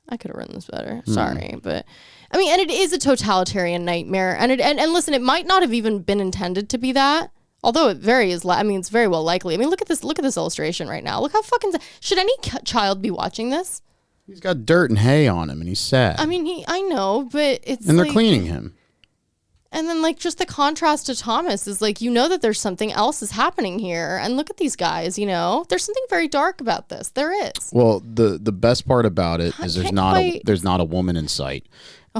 I could have written this better. Sorry, but I mean, and it is a totalitarian nightmare. And listen, it might not have even been intended to be that. Although it varies, I mean, it's very well likely. I mean, look at this illustration right now. Look how fucking, should any child be watching this? He's got dirt and hay on him, and he's sad. I mean, I know, but it's and they're cleaning him. And then, like, just the contrast to Thomas is, like, you know that there's something else is happening here. And look at these guys, you know? There's something very dark about this. There is. Well, the best part about it is there's not a woman in sight.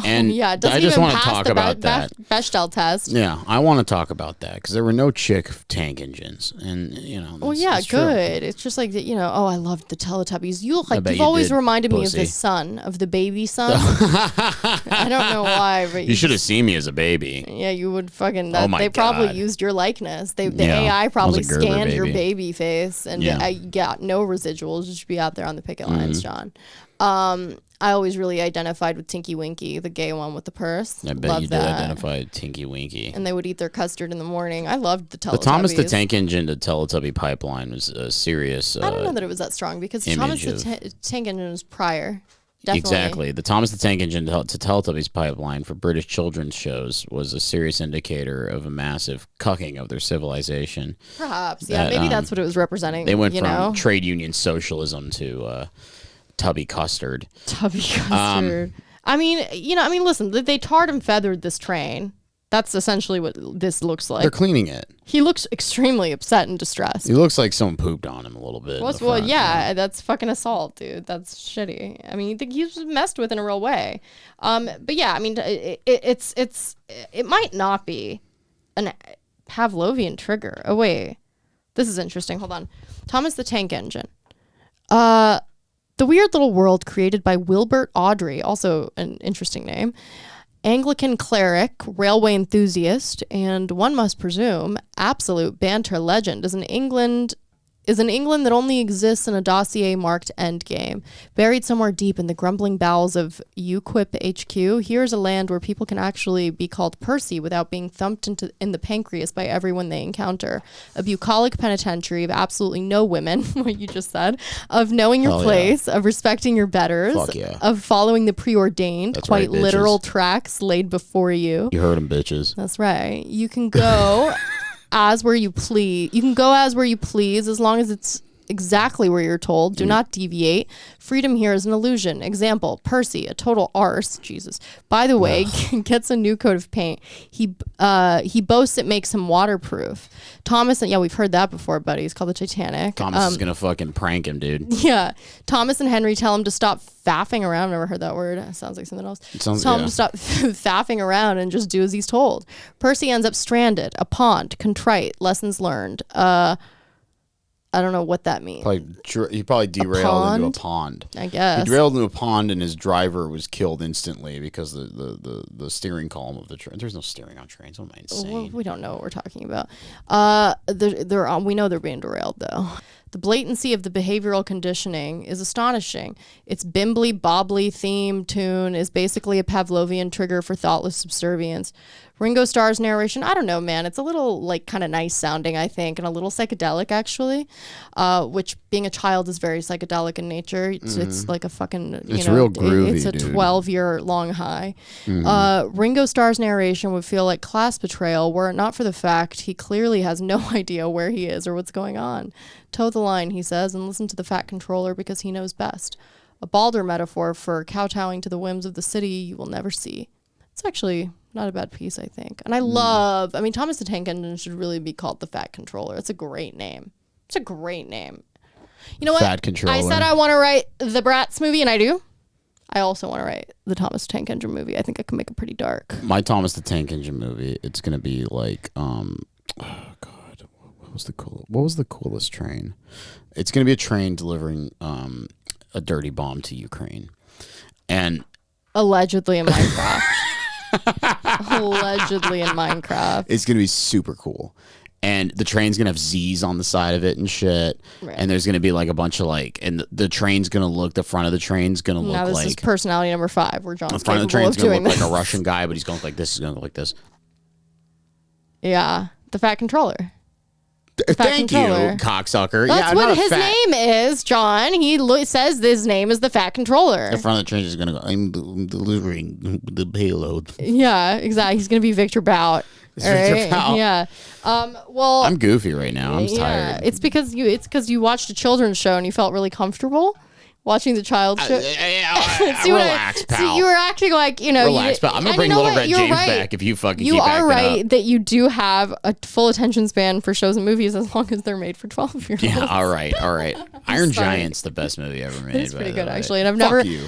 And yeah, it doesn't I just even want to pass talk the about that. Bechdel test. Yeah, I want to talk about that because there were no chick tank engines, and you know. Well, yeah, true. good. It's just like, you know. Oh, I loved the Teletubbies. You've you always did, reminded me of pussy. the son, of the baby son. I don't know why, but You should have seen me as a baby. yeah, you would fucking. Oh my they probably God. used your likeness. The Yeah, AI I was probably a Gerber scanned your baby. baby face, and Yeah. I got no residuals. You should be out there on the picket lines, John. I always really identified with Tinky Winky, the gay one with the purse. I bet Loved you did that. identify Tinky Winky. And they would eat their custard in the morning. I loved the Teletubbies. The Thomas the Tank Engine to Teletubby pipeline was a serious. I don't know that it was that strong because Thomas image the Tank Engine was prior. Definitely. Exactly. The Thomas the Tank Engine to Teletubbies pipeline for British children's shows was a serious indicator of a massive cucking of their civilization. Perhaps. Yeah, maybe that's what it was representing. They went you from know? trade union socialism to tubby custard. Tubby custard. I mean, listen, they tarred and feathered this train. That's essentially what this looks like. They're cleaning it. He looks extremely upset and distressed. He looks like someone pooped on him a little bit. Well, yeah, that's fucking assault, dude. That's shitty. I mean, he was messed with in a real way. But yeah, I mean, it might not be an Pavlovian trigger. Oh wait, this is interesting. Hold on, Thomas the Tank Engine. The weird little world created by Wilbert Awdry, also an interesting name. Anglican cleric, railway enthusiast, and one must presume absolute banter legend is an England that only exists in a dossier marked Endgame. Buried somewhere deep in the grumbling bowels of UQuip HQ, here's a land where people can actually be called Percy without being thumped in the pancreas by everyone they encounter. A bucolic penitentiary of absolutely no women, what you just said, of knowing your place, of respecting your betters, of following the preordained, That's quite right, literal tracks laid before you. You heard them, bitches. That's right. You can go as where you please. You can go as where you please as long as it's exactly where you're told. Do not deviate. Freedom here is an illusion. Example, Percy, a total arse. Jesus. By the way, gets a new coat of paint. He boasts it makes him waterproof. Thomas, and yeah, we've heard that before, buddy. It's called the Titanic. Thomas is going to fucking prank him, dude. Yeah. Thomas and Henry tell him to stop faffing around. I've never heard that word. It sounds like something else. Tell him to stop faffing around and just do as he's told. Percy ends up stranded, a pond, contrite, lessons learned. I don't know what that means. He probably derailed into a pond. I guess. He derailed into a pond and his driver was killed instantly because the steering column of the train. There's no steering on trains. What am I insane? Well, we don't know what we're talking about. We know they're being derailed though. The blatancy of the behavioral conditioning is astonishing. Its bimbly bobbly theme tune is basically a Pavlovian trigger for thoughtless subservience. Ringo Starr's narration, I don't know, man. It's a little like kind of nice sounding, I think, and a little psychedelic actually. Which being a child is very psychedelic in nature. It's like a fucking real groovy, it's a dude. 12-year long high. Ringo Starr's narration would feel like class betrayal were it not for the fact he clearly has no idea where he is or what's going on. Toe the line, he says, and listen to the fat controller because he knows best. A balder metaphor for kowtowing to the whims of the city you will never see. It's actually not a bad piece, I think. And Thomas the Tank Engine should really be called the Fat Controller. It's a great name. It's a great name. You know what? Fat Controller. I said I want to write the Bratz movie, and I do. I also want to write the Thomas the Tank Engine movie. I think I can make it pretty dark. My Thomas the Tank Engine movie, it's going to be like, oh God, what was the coolest train? It's going to be a train delivering a dirty bomb to Ukraine. And allegedly in Minecraft. Allegedly in Minecraft. It's going to be super cool. And the train's going to have Z's on the side of it and shit. Right. And there's going to be like a bunch of and the train's going to look, the front of the train's going to look now this like. is personality number 5 where John's the front of the capable train's going to look this. like a Russian guy, but he's going to look like this. He's going to look like this. Yeah. The Fat Controller. Thank you, cocksucker. That's what his name is, John. He says his name is the Fat Controller. The front of the train is going to go, I'm delivering the payload. Yeah, exactly. He's going to be Victor Bout. All right? Yeah. Well, I'm goofy right now. I'm tired. It's because you watched a children's show and you felt really comfortable watching the child show. Relax, pal. You were acting like, Relax, pal. I'm going to bring Little Red James back if you fucking keep acting up. You are right that you do have a full attention span for shows and movies as long as they're made for 12-year-olds. Yeah, all right. Iron Giant's the best movie ever made. It's pretty good, actually. And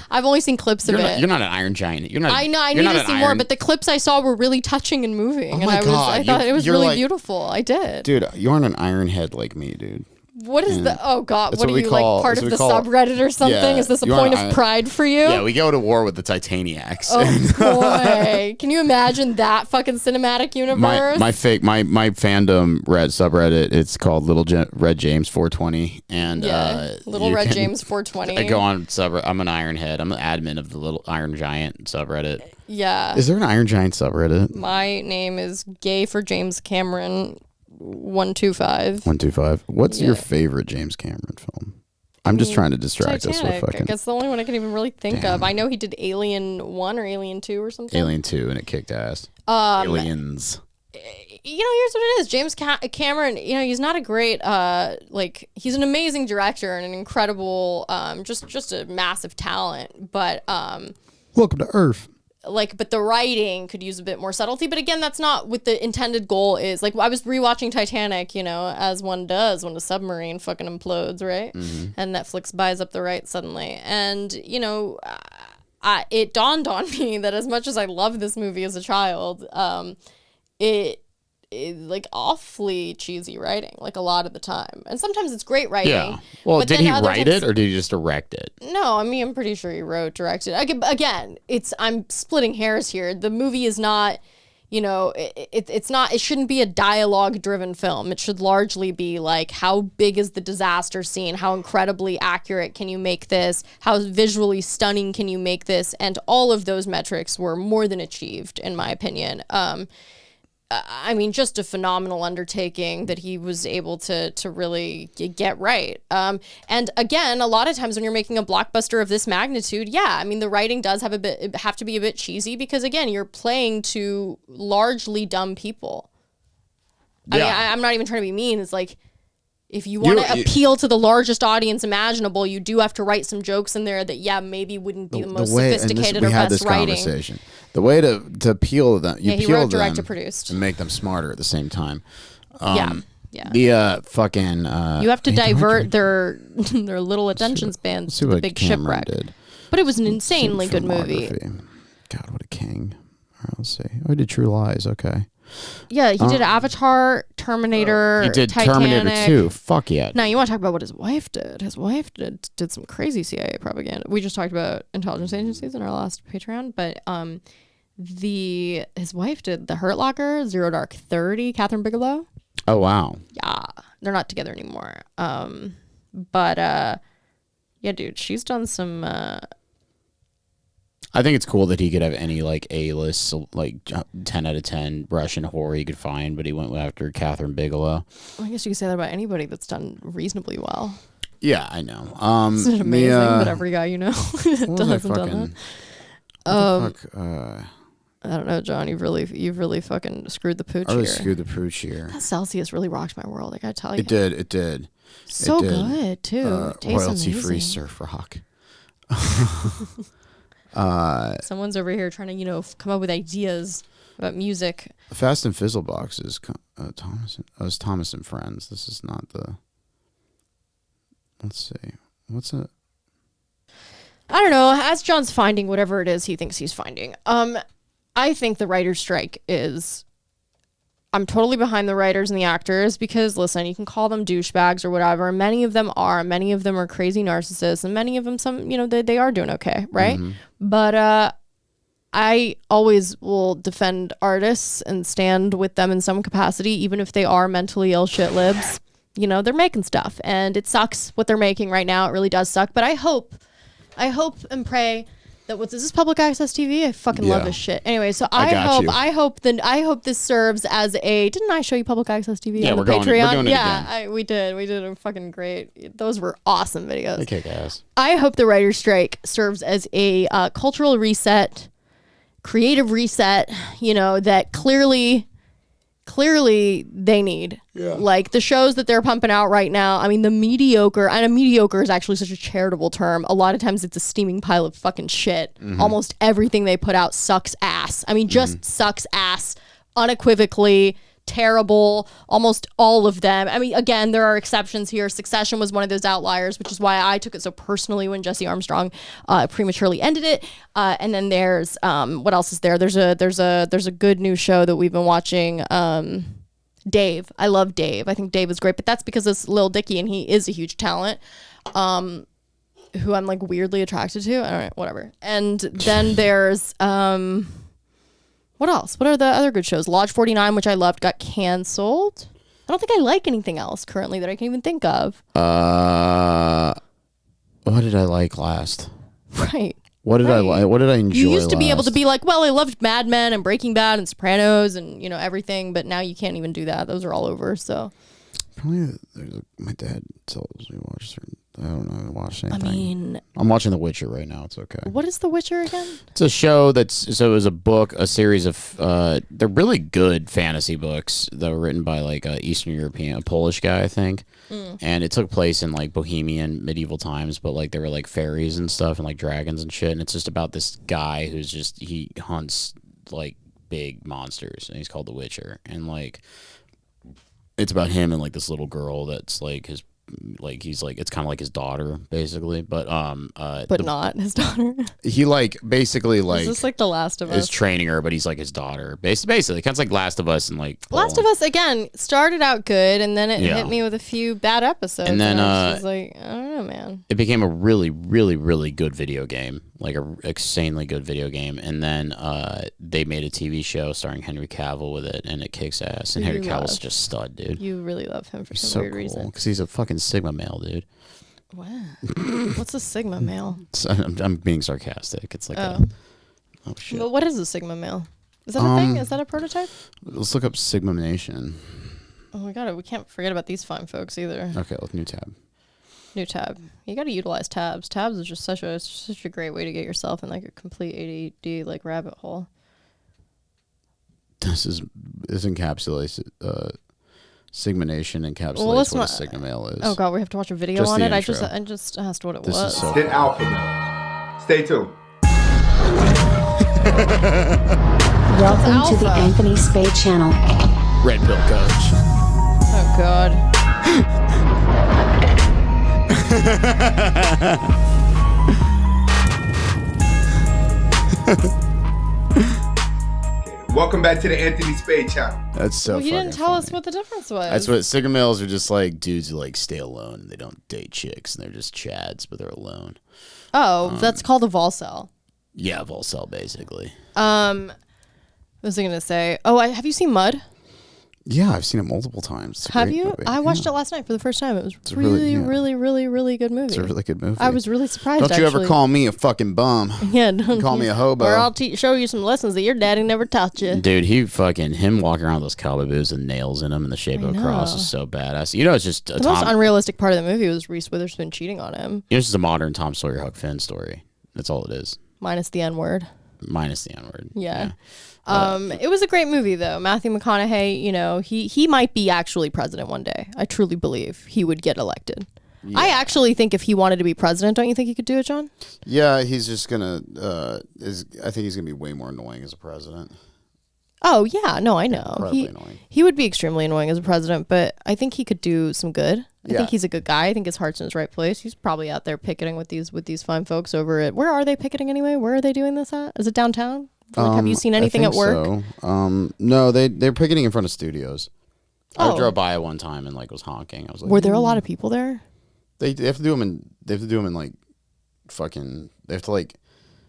I've only seen clips of it. You're not an Iron Giant. You're not. I know. I need to see more, but the clips I saw were really touching and moving. Oh my God. I thought it was really beautiful. I did. Dude, you aren't an iron head like me, dude. What is oh God, what are you, like part of the subreddit or something? Yeah, is this a point of pride for you? Yeah, we go to war with the Titaniacs. Oh boy. Can you imagine that fucking cinematic universe? My fandom subreddit, it's called Red James 420. And Little Red James 420. I go on subreddit. I'm an Ironhead. I'm the admin of the Little Iron Giant subreddit. Yeah. Is there an Iron Giant subreddit? My name is Gay for James Cameron 125. 125. What's your favorite James Cameron film? I'm just trying to distract us with fucking. I guess the only one I can even really think of. I know he did Alien 1 or Alien 2 or something. Alien 2, and it kicked ass. Aliens. Here's what it is. James Cameron, he's not a great, he's an amazing director and an incredible, just a massive talent. But, Welcome to Earth. But the writing could use a bit more subtlety. But again, that's not what the intended goal is. Like, I was rewatching Titanic, as one does when a submarine fucking implodes, right? Mm-hmm. And Netflix buys up the rights suddenly. And, it dawned on me that as much as I loved this movie as a child, it awfully cheesy writing, like a lot of the time. And sometimes it's great writing. Yeah. Well, did he write it or did he just direct it? No, I'm pretty sure he directed. Again, I'm splitting hairs here. The movie is not, it shouldn't be a dialogue driven film. It should largely be like, how big is the disaster scene? How incredibly accurate can you make this? How visually stunning can you make this? And all of those metrics were more than achieved, in my opinion. Just a phenomenal undertaking that he was able to really get right. And again, a lot of times when you're making a blockbuster of this magnitude, the writing does have to be a bit cheesy because again, you're playing to largely dumb people. Yeah. I'm not even trying to be mean. It's like, if you want to appeal to the largest audience imaginable, you do have to write some jokes in there that, maybe wouldn't be the most sophisticated or best writing. Conversation. The way to appeal to them, he wrote, directed, produced, and make them smarter at the same time. Yeah. The fucking. You have to divert their little attention spans to the big shipwreck. But it was an insanely good movie. God, what a king! All right, let's see. Oh, he did True Lies. Okay. Yeah, he did Avatar, Terminator, he did Titanic. Terminator 2. Fuck yeah. Now, you want to talk about what his wife did. His wife did some crazy CIA propaganda. We just talked about intelligence agencies in our last Patreon, but his wife did The Hurt Locker, Zero Dark 30, Catherine Bigelow. Oh, wow. Yeah. They're not together anymore. Dude, she's done some... I think it's cool that he could have any A-list 10 out of 10 Russian whore he could find, but he went after Catherine Bigelow. I guess you could say that about anybody that's done reasonably well. Yeah, I know. Isn't it amazing that every guy hasn't done that? I don't know, John. You've really fucking screwed the pooch here. I really screwed the pooch here. That Celsius really rocked my world. I gotta tell you. It did. So good too. Royalty-free surf rock. Someone's over here trying to, come up with ideas about music. Fast and Fizzlebox is Thomas and Friends. This is not the. Let's see. What's it? I don't know. As John's finding whatever it is he thinks he's finding. I think the writer's strike is. I'm totally behind the writers and the actors because, listen, you can call them douchebags or whatever. Many of them are. Many of them are crazy narcissists, and many of them, they are doing okay, right? Mm-hmm. But I always will defend artists and stand with them in some capacity, even if they are mentally ill shit libs. They're making stuff, and it sucks what they're making right now. It really does suck. But I hope and pray. Is this public access TV? I fucking love this shit. Anyway, so I hope this serves as a. Didn't I show you public access TV on the Patreon? We're doing it again. We did. We did a fucking great. Those were awesome videos. They kick ass. I hope the writer's strike serves as a cultural reset, creative reset. That clearly clearly they need. Like the shows that they're pumping out right now, I mean, the mediocre, and a mediocre is actually such a charitable term. A lot of times it's a steaming pile of fucking shit. Almost everything they put out sucks ass. I mean, just sucks ass unequivocally. Terrible, almost all of them. I mean, again, there are exceptions here. Succession was one of those outliers, which is why I took it so personally when Jesse Armstrong prematurely ended it. And then there's what else is there? There's a good new show that we've been watching. Dave. I love Dave. I think Dave is great, but that's because it's Lil Dicky and he is a huge talent. Who I'm like weirdly attracted to. All right, whatever. And then there's what else? What are the other good shows? Lodge 49, which I loved, got canceled. I don't think I like anything else currently that I can even think of. What did I like last? Right. What did I like? What did I enjoy? You used to be able to be like, well, I loved Mad Men and Breaking Bad and Sopranos and, you know, everything, but now you can't even do that. Those are all over, so. Probably my dad tells me to watch certain. I don't know. I haven't watched anything. I mean, I'm watching The Witcher right now. It's okay. What is The Witcher again? It's a show it was a book, a series of they're really good fantasy books that were written by like a Eastern European, a Polish guy, I think. And it took place in like Bohemian medieval times, but like there were like fairies and stuff and like dragons and shit. And it's just about this guy he hunts like big monsters and he's called The Witcher. And like it's about him and like this little girl that's like his. Like he's like it's kind of like his daughter basically, but not his daughter. He like basically like is this like The Last of is Us? training her, but he's like his daughter. Basically, kind of like Last of Us and like Last of Us again started out good, and then it hit me with a few bad episodes. And then I was like, I don't know, man. It became a really, really, really good video game, like a insanely good video game. And then they made a TV show starring Henry Cavill with it, and it kicks ass. And Henry Cavill's just stud, dude. You really love him for He's some so weird cool reason. because he's a fucking Sigma male, dude. Wow. What's a Sigma male? I'm being sarcastic. It's like oh shit. But what is a Sigma male? Is that a thing? Is that a prototype? Let's look up Sigma Nation. Oh my god, we can't forget about these fine folks either. Okay, let's new tab. New tab. You got to utilize tabs. Tabs is just such a great way to get yourself in like a complete ADD like rabbit hole. This encapsulates Sigma Nation encapsulates what a Sigma male is. Oh god, we have to watch a video Just on the it. intro. I just asked what it This was. is so Hit alpha. Stay tuned. Welcome to the Anthony Spade channel. Red Pill Coach. Oh god. Welcome back to the Anthony Spade channel. That's so Well, you didn't fucking tell us funny. what the difference was. That's what Sigma males are just like dudes who like stay alone and they don't date chicks and they're just chads but they're alone. Oh, that's called a volcel. Yeah, Volcel basically. What was I gonna say? Oh, have you seen Mud? Yeah, I've seen it multiple times. It's a Have great you? movie. I watched Yeah. it last night for the first time. It was a really- really good movie. It's a really good movie. I was really surprised. Don't you actually. ever call me a fucking bum. Yeah, don't Call me a hobo. Or I'll show you some lessons that your daddy never taught you. Dude, him walking around with those cowboy boots and nails in them in the shape of a cross is so badass. You know, it's just The most unrealistic part of the movie was Reese Witherspoon cheating on him, it's just a modern Tom Sawyer Huck Finn story. That's all it is. minus the N word. Minus the N-word. Yeah. It was a great movie though. Matthew McConaughey, you know, he might be actually president one day. I truly believe he would get elected. Yeah. I actually think if he wanted to be president, don't you think he could do it, John? Yeah, he's just gonna. I think he's gonna be way more annoying as a president. Oh yeah, no, I know. Incredibly annoying. He would be extremely annoying as a president, but I think he could do some good. I think he's a good guy. I think his heart's in his right place. He's probably out there picketing with these fine folks over at. Where are they picketing anyway? Where are they doing this at? Is it downtown? Like, have you seen anything at work? So. No, they're picketing in front of studios. Oh. I drove by it one time and like was honking. I was like, Were there a lot of people there? They have to do them in like fucking. They have to like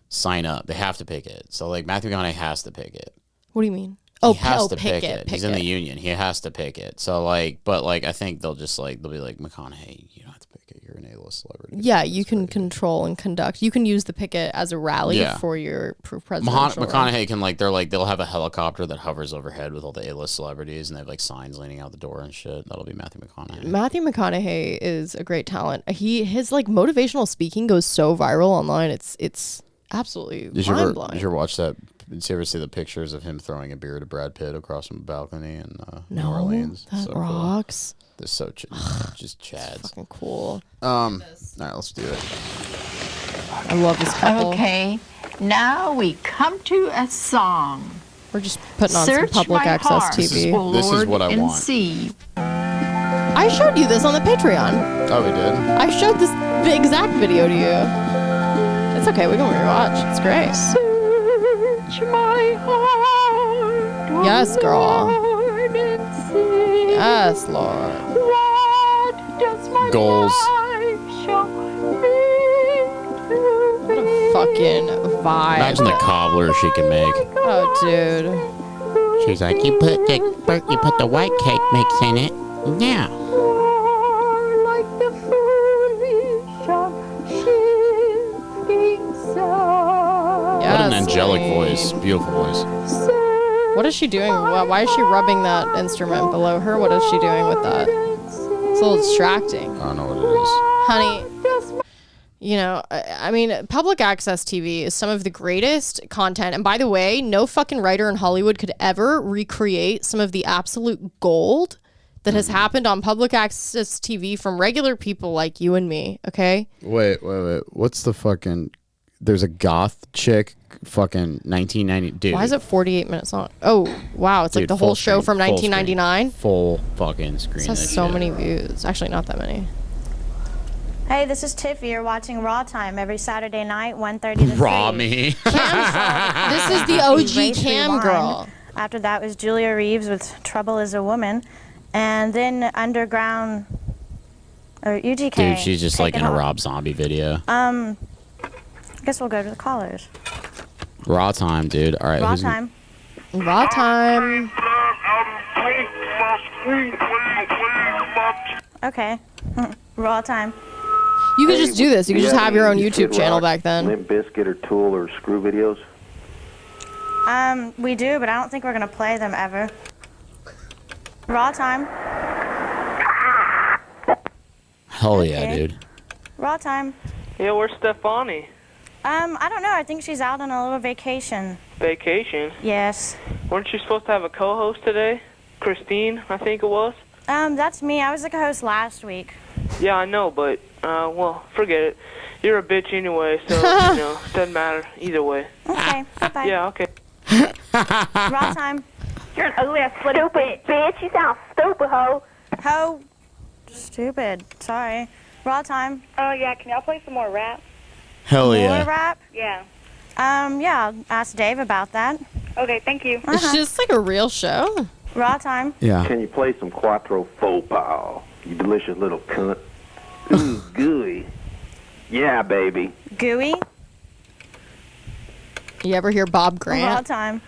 sign up. They have to picket. So like Matthew McConaughey has to picket. What do you mean? He has to pick it. He's in the union. He has to pick it. So like, but like, I think they'll be like McConaughey. You don't have to pick it. You're an A-list celebrity. Yeah, you can control and conduct. You can use the picket as a rally for your presidential. McConaughey can they'll have a helicopter that hovers overhead with all the A-list celebrities, and they have like signs leaning out the door and shit. That'll be Matthew McConaughey. Matthew McConaughey is a great talent. His like motivational speaking goes so viral online. It's absolutely mind blowing. Did you ever watch that Did you ever see the pictures of him throwing a beer to Brad Pitt across from a balcony in New No, Orleans? that So rocks. Cool. They're so just chads. Fucking cool. All right, let's do it. I love this couple. Okay, now we come to a song. We're just putting on Search some public my access heart, TV. O This is Lord, what I and want. see. I showed you this on the Patreon. Oh, we did? I showed this exact video to you. It's okay, we can rewatch. It's great. Search my heart, O Yes, girl. Lord, and see. Yes, Lord. What does my Goals. life show me to What a be? fucking vibe. Imagine the cobbler she can make. Oh, dude. She's like, you put the white cake mix in it. Yeah. Like the foolish shifting sun. What an Yes, angelic queen. voice. Beautiful voice. What is she doing? Why is she rubbing that instrument below her? What is she doing with that? It's a little distracting. I don't know what it is. Honey, you know, I mean, public access TV is some of the greatest content. And by the way, no fucking writer in Hollywood could ever recreate some of the absolute gold that has happened on public access TV from regular people like you and me, okay? Wait. What's the fucking... There's a goth chick, fucking 1990... Dude. Why is it 48 minutes long? Oh, wow. It's like Dude, the whole full show screen, from full screen. 1999. Full fucking screen. This has that so shit. many views. Actually, not that many. Hey, this is Tiffy. You're watching Raw Time every Saturday night, 1:30 to 3. Raw me. This is the OG Race cam Rewind. girl. After that was Julia Reeves with Trouble is a Woman. And then Underground, or UGK. Dude, she's just like Take in It a Off. Rob Zombie video. I guess we'll go to the callers. Raw time, dude. All right. Raw who's Time. Raw time. Okay. Raw Time. You could just do this. You could just have your own YouTube channel back then. Limp Bizkit or Tool or Screw videos? We do, but I don't think we're going to play them ever. Raw Time. Hell yeah, Okay. dude. Raw Time. Yeah, where's Stefani? I don't know. I think she's out on a little vacation. Vacation? Yes. Weren't you supposed to have a co-host today? Christine, I think it was. That's me. I was the co-host last week. Yeah, I know, but, well, forget it. You're a bitch anyway, so, it doesn't matter either way. Okay, bye-bye. Yeah, okay. Raw Time. You're an ugly ass stupid bitch. You sound stupid, ho. Ho. Stupid. Sorry. Raw Time. Oh, yeah. Can y'all play some more rap? Hell More yeah. rap? Yeah. Yeah, I'll ask Dave about that. Okay, thank you. It's just like a real show. Raw Time. Yeah. Can you play some Quattro Faux Pas, you delicious little cunt? Ooh, gooey. Yeah, baby. Gooey. You ever hear Bob Raw Grant? Time.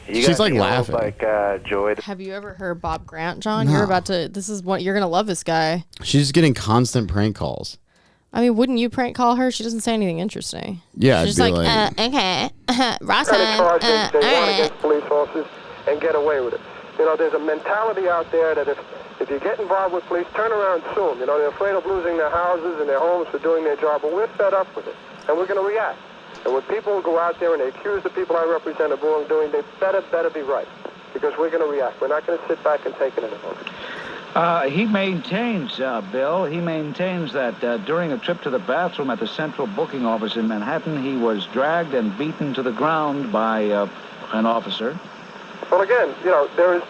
She's like laughing. Joy. Have you ever heard Bob Grant, John? No. You're about to. This is what you're gonna love. This guy. She's getting constant prank calls. I mean, wouldn't you prank call her? She doesn't say anything interesting. Yeah, She's I'd just be like, okay, raw time. All right. Police officers and get away with it. There's a mentality out there that if you get involved with police, turn around and sue them. They're afraid of losing their houses and their homes for doing their job, but we're fed up with it, and we're going to react. And when people go out there and they accuse the people I represent of wrongdoing, they better be right, because we're going to react. We're not going to sit back and take it anymore. He maintains, Bill, that during a trip to the bathroom at the Central Booking Office in Manhattan, he was dragged and beaten to the ground by an officer. Well, again, there is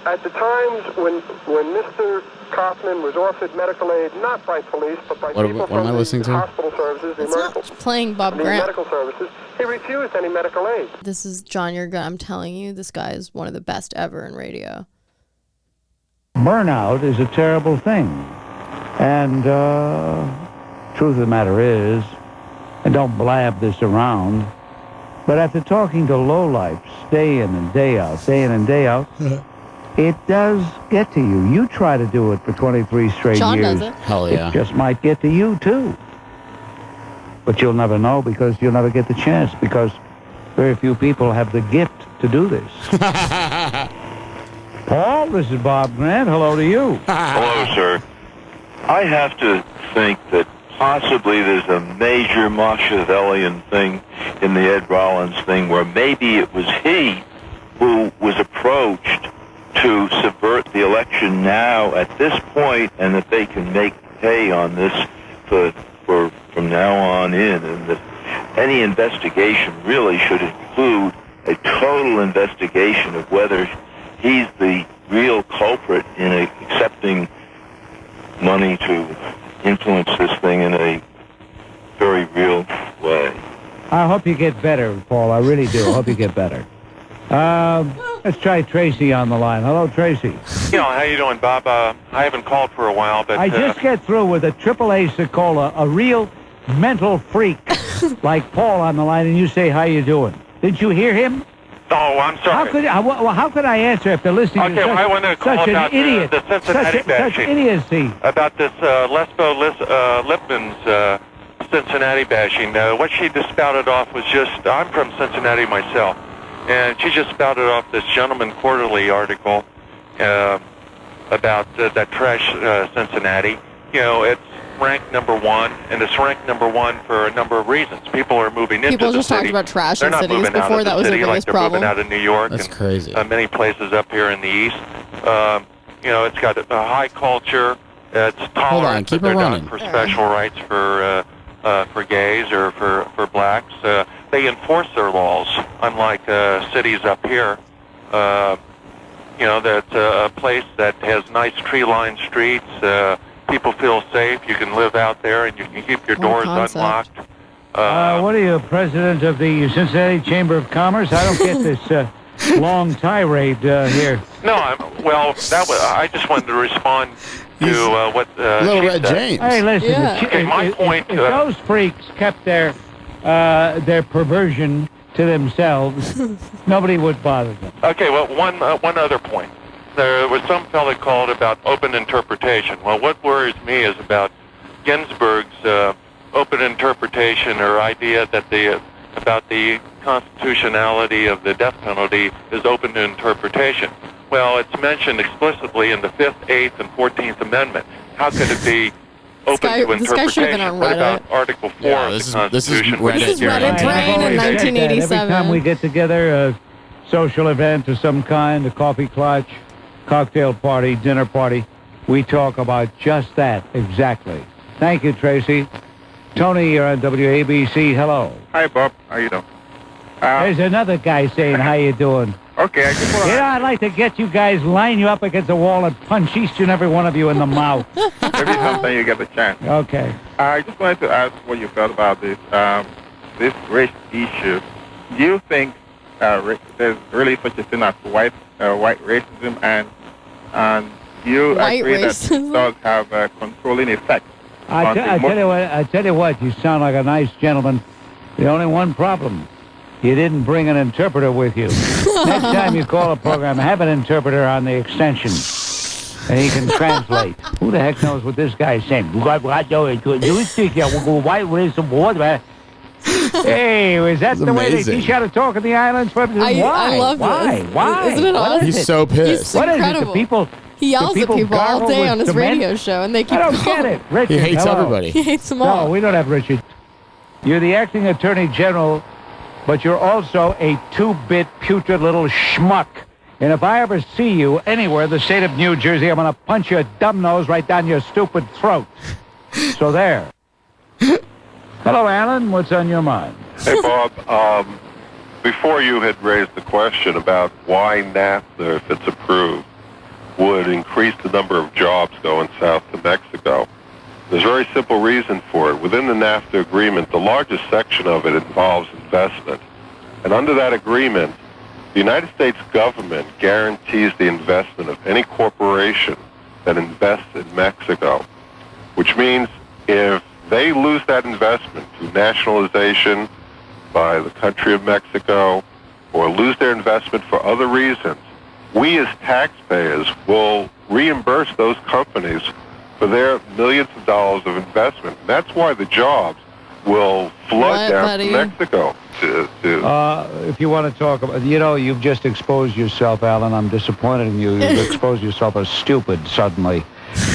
at the times when Mr. Kaufman was offered medical aid, not by police, but by people what from am I listening the to? hospital services, the It's not medical, playing Bob the Grant. medical services, he refused any medical aid. This is John. I'm telling you, this guy is one of the best ever in radio. Burnout is a terrible thing. And truth of the matter is, and don't blab this around, but after talking to lowlifes day in and day out, it does get to you. You try to do it for 23 straight John years. does it. Hell yeah. It just might get to you, too. But you'll never know because you'll never get the chance because very few people have the gift to do this. Paul, this is Bob Grant. Hello to you. Hello, sir. I have to think that possibly there's a major Machiavellian thing in the Ed Rollins thing where maybe it was he who was approached to subvert the election now at this point, and that they can make hay on this for from now on in, and that any investigation really should include a total investigation of whether he's the real culprit in accepting money to influence this thing in a very real way. I hope you get better, Paul. I really do. I hope you get better. Let's try Tracy on the line. Hello, Tracy. You know, how you doing, Bob? I haven't called for a while, but... I just get through with a AAA Sokola, a real mental freak like Paul on the line, and you say, how you doing? Did you hear him? Oh, I'm sorry. How could I answer if they're listening to I want to call such about an idiot? The Cincinnati bashing. Such idiocy. About this Lipman's Cincinnati bashing. What she just spouted off was just... I'm from Cincinnati myself. And she just spouted off this Gentleman Quarterly article about that trash Cincinnati. You know, it's ranked number one, and it's ranked number one for a number of reasons. People are moving into the city. People just talked about trash in cities before. That was their biggest problem. They're moving out of New York. That's and, crazy. Many places up here in the east. You know, it's got a high culture. It's tolerant. Hold on, keep it running. For special rights for gays or for blacks. They enforce their laws, unlike cities up here. You know, that's a place that has nice tree-lined streets. People feel safe. You can live out there, and you can keep your doors unlocked. What are you, president of the Cincinnati Chamber of Commerce? I don't get this long tirade here. No, I just wanted to respond to what Little she Red said. James. Hey, listen. Okay, my point. If those freaks kept their perversion to themselves, nobody would bother them. Okay, well, one other point. There was some fellow called about open interpretation. Well, what worries me is about Ginsburg's open interpretation or idea that about the constitutionality of the death penalty is open to interpretation. Well, it's mentioned explicitly in the 5th, 8th, and 14th Amendment. How could it be open to interpretation? What about Article 4 of the Constitution? This is Reddit brain in 1987. Every time we get together, a social event of some kind, a coffee clutch, cocktail party, dinner party, we talk about just that exactly. Thank you, Tracy. Tony, you're on WABC. Hello. Hi, Bob. How you doing? There's another guy saying, how you doing? Okay, I just want to... You know, I'd like to get you guys, line you up against the wall and punch each and every one of you in the mouth. Maybe sometime you get the chance. Okay. I just wanted to ask what you felt about this race issue. Do you think there's really such a thing as white racism, and do you agree that it does have a controlling effect? I tell you what, you sound like a nice gentleman. The only one problem, you didn't bring an interpreter with you. Next time you call a program, have an interpreter on the extension, and he can translate. Who the heck knows what this guy's saying? Hey, is that the way they teach you how to talk in the islands? Why? I love Why? this. Why? Isn't it awesome? He's so pissed. What is it? The people... He yells at people all day on his cement? radio show, and they keep I don't get it. Richard, He hates hello. everybody. He hates them all. No, we don't have Richard. You're the acting attorney general, but you're also a two-bit putrid little schmuck. And if I ever see you anywhere in the state of New Jersey, I'm going to punch your dumb nose right down your stupid throat. So there. Hello, Alan. What's on your mind? Hey, Bob. Before you had raised the question about why NAFTA, if it's approved, would increase the number of jobs going south to Mexico. There's a very simple reason for it. Within the NAFTA agreement, the largest section of it involves investment. And under that agreement, the United States government guarantees the investment of any corporation that invests in Mexico, which means if they lose that investment through nationalization by the country of Mexico or lose their investment for other reasons, we as taxpayers will reimburse those companies for their millions of dollars of investment. And that's why the jobs will flood down to Mexico. If you want to talk about, you've just exposed yourself, Alan. I'm disappointed in you. You've exposed yourself as stupid suddenly.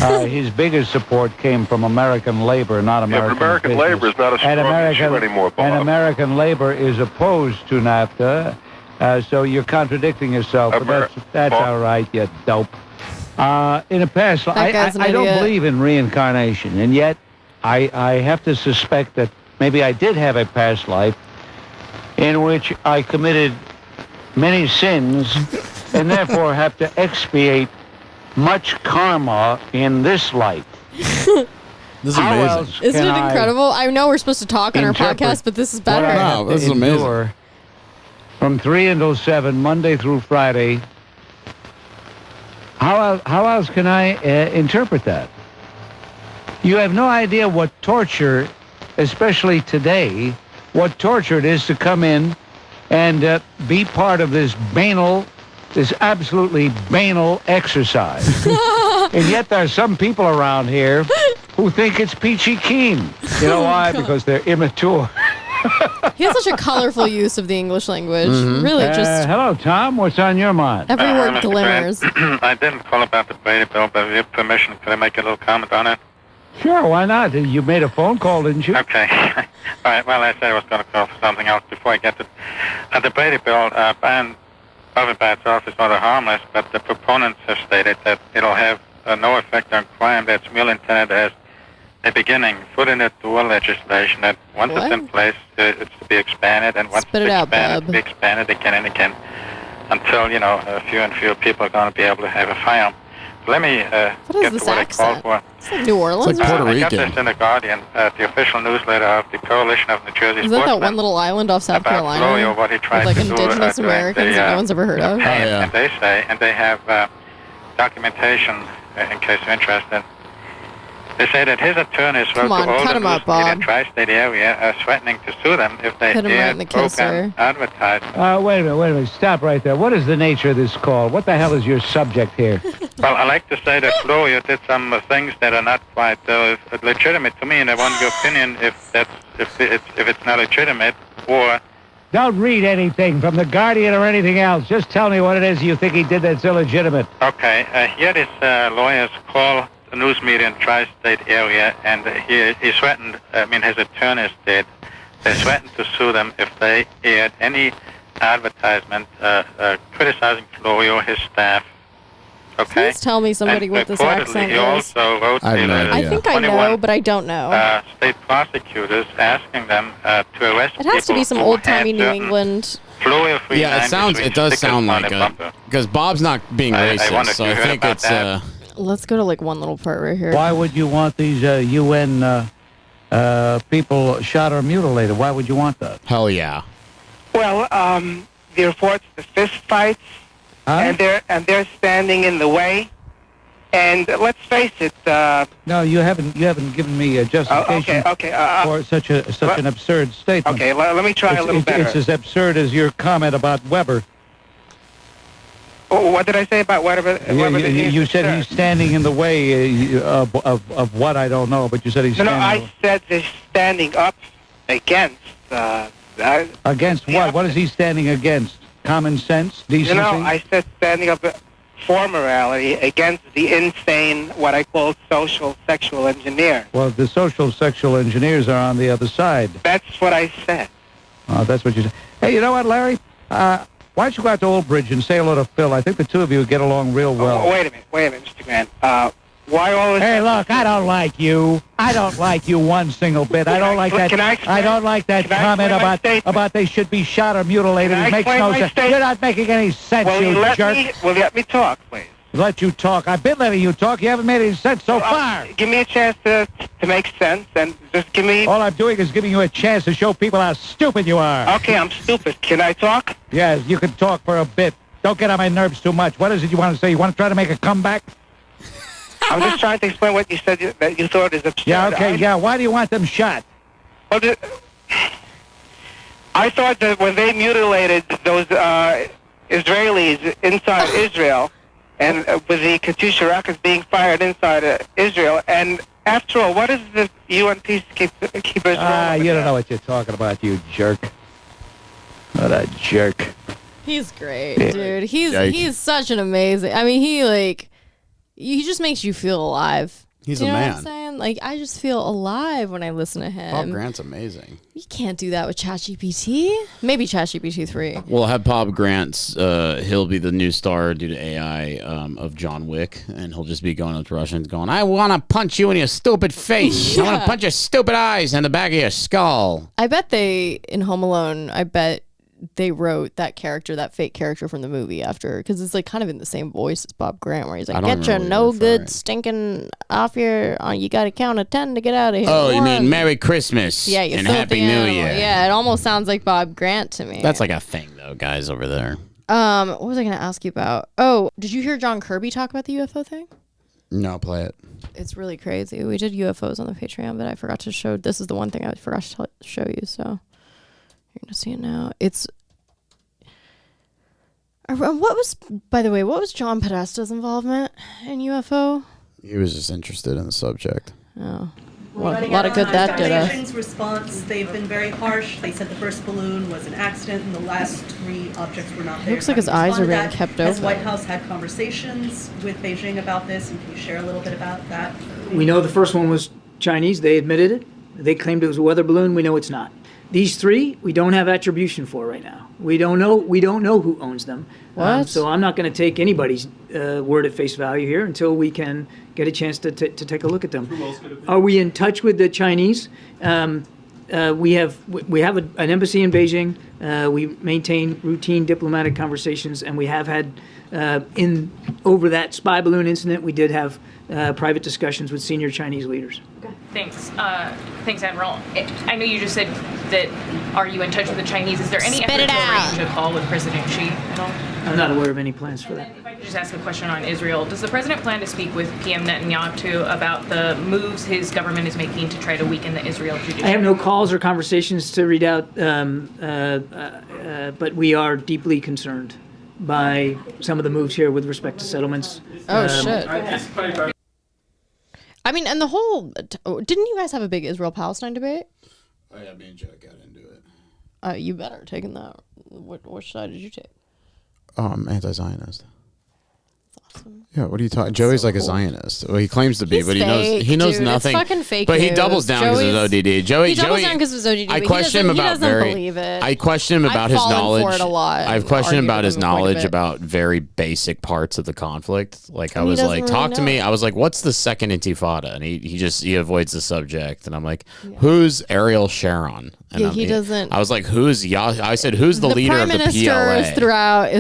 His biggest support came from American labor, not American American business. labor is not a strong issue anymore, Bob. And American labor is opposed to NAFTA, so you're contradicting yourself. But that's all right, you dope. In a past life, I don't believe in reincarnation, and yet I have to suspect that maybe I did have a past life in which I committed many sins and therefore have to expiate much karma in this life. This is amazing. Isn't it incredible? I know we're supposed to talk on our podcast, but this is better. Wow, this is amazing. From 3 until 7, Monday through Friday. How else can I interpret that? You have no idea what torture, especially today, what torture it is to come in and be part of this absolutely banal exercise. And yet there are some people around here who think it's peachy keen. You know why? Because they're immature. He has such a colorful use of the English language. Really, just... hello, Tom. What's on your mind? Every word glimmers. I didn't call about the Brady bill, but with your permission, could I make a little comment on it? Sure, why not? You made a phone call, didn't you? Okay. All right, well, I said I was going to call for something else before I get to the Brady bill. Ban of it by itself is rather harmless, but the proponents have stated that it'll have no effect on crime. That's merely intended as a beginning, foot in the door legislation that once it's in place, it's to be expanded, and once it's expanded, to be expanded again and again until, fewer and fewer people are going to be able to have a firearm. So let me get to what I called for. It's like New Orleans. It's like Puerto Rican. I got this in the Guardian, the official newsletter of the Coalition of New Jersey Is that Sportsmen. one little island off South Carolina? Florio, what he tried with, like, to indigenous do, Americans that no one's ever heard of. And they say, and they have documentation in case you're interested. They say that his attorneys wrote to all the news media in the tri-state area threatening to sue them if they aired program advertising. Wait a minute. Stop right there. What is the nature of this call? What the hell is your subject here? Well, I like to say that Florio did some things that are not quite legitimate to me, and I want your opinion if it's not legitimate, or... Don't read anything from the Guardian or anything else. Just tell me what it is you think he did that's illegitimate. Okay. Here this lawyers call the news media in the tri-state area, and he threatened, his attorneys did, they threatened to sue them if they aired any advertisement criticizing Florio, his staff. Okay? Please tell me somebody with this accent he also wrote I think I know, but I don't know. State prosecutors asking them to arrest it has to be some old-timey New England... Yeah, it does sound like it. Because Bob's not being racist, so I think it's... Let's go to like one little part right here. Why would you want these UN people shot or mutilated? Why would you want that? Hell yeah. Well, the reports, the fist fights, and they're standing in the way. And let's face it. No, you haven't given me a justification for such an absurd statement. Okay, let me try a little better. It's as absurd as your comment about Weber. What did I say about Weber? You said he's standing in the way of what I don't know, but you said he's standing... No, I said they're standing up against... against what? What is he standing against? Common sense? Decency? I said standing up for morality against the insane, what I call social sexual engineer. Well, the social sexual engineers are on the other side. That's what I said. Oh, that's what you said. Hey, you know what, Larry? Why don't you go out to Old Bridge and say hello to Phil? I think the two of you would get along real well. Wait a minute, Mr. Grant. Why all this... Hey, look, I don't like you. I don't like you one single bit. I don't like that. I don't like that comment about they should be shot or mutilated. It makes no sense. You're not making any sense, you jerk. Will you let me talk, please? Let you talk. I've been letting you talk. You haven't made any sense so far. Give me a chance to make sense, and just give me... All I'm doing is giving you a chance to show people how stupid you are. Okay, I'm stupid. Can I talk? Yes, you can talk for a bit. Don't get on my nerves too much. What is it you want to say? You want to try to make a comeback? I'm just trying to explain what you said that you thought is absurd. Yeah, okay, yeah. Why do you want them shot? Well, I thought that when they mutilated those Israelis inside Israel, and with the Katyusha rockets being fired inside Israel, and after all, what is the UN peacekeepers? You don't know what you're talking about, you jerk. What a jerk. He's great, dude. He's such an amazing... I mean, he just makes you feel alive. He's you know a man. What I'm saying? Like, I just feel alive when I listen to him. Bob Grant's amazing. You can't do that with ChatGPT. Maybe ChatGPT 3. We'll have Bob Grant's. He'll be the new star due to AI of John Wick, and he'll just be going up to Russians, going, "I want to punch you in your stupid face. I want to punch your stupid eyes in the back of your skull." I bet in Home Alone, they wrote that character, that fake character from the movie after, because it's like kind of in the same voice as Bob Grant, where he's like, "Get your no good stinking off your, you got to count to 10 to get out of here." Oh, you mean Merry Christmas and Happy New Year. Yeah, it almost sounds like Bob Grant to me. That's like a thing, though, guys over there. What was I going to ask you about? Oh, did you hear John Kirby talk about the UFO thing? No, play it. It's really crazy. We did UFOs on the Patreon, but I forgot to show. This is the one thing I forgot to show you, so you're going to see it now. By the way, what was John Podesta's involvement in UFO? He was just interested in the subject. Oh. Well, a lot of good that did us. Response, they've been very harsh. They said the first balloon was an accident and the last 3 objects were not there. It looks like his eyes are being kept open. Has White House had conversations with Beijing about this, and can you share a little bit about that? We know the first one was Chinese. They admitted it. They claimed it was a weather balloon. We know it's not. These 3, we don't have attribution for right now. We don't know who owns them. What? So I'm not going to take anybody's word at face value here until we can get a chance to take a look at them. Who else could have been? Are we in touch with the Chinese? We have an embassy in Beijing. We maintain routine diplomatic conversations, and we have had over that spy balloon incident. We did have private discussions with senior Chinese leaders. Thanks. Thanks, Admiral. I know you just said that, are you in touch with the Chinese? Is there any effort to arrange a call with President Xi at all? I'm not aware of any plans for that. If I could just ask a question on Israel. Does the president plan to speak with PM Netanyahu about the moves his government is making to try to weaken the Israel judiciary? I have no calls or conversations to read out, but we are deeply concerned by some of the moves here with respect to settlements. Oh, shit. I mean, and the whole... Didn't you guys have a big Israel-Palestine debate? Oh, yeah, me and Joe got into it. You better have taken that. Which side did you take? Anti-Zionist. Awesome. Yeah, what are you talking? Joey's like a Zionist. Well, he claims to be, He's but fake, he knows dude. nothing. It's fucking fake but he news. doubles down because of ODD. He doubles down because of his ODD. I question him about believe it. I question him about his knowledge. For it a lot. I've questioned him about his knowledge about very basic parts of the conflict. Like I was like, talk to me. I was like, what's the second Intifada? And he avoids the subject. And I'm like, who's Ariel Sharon? And he doesn't. I was like, who's I said, who's the leader of the PLA? The prime ministers throughout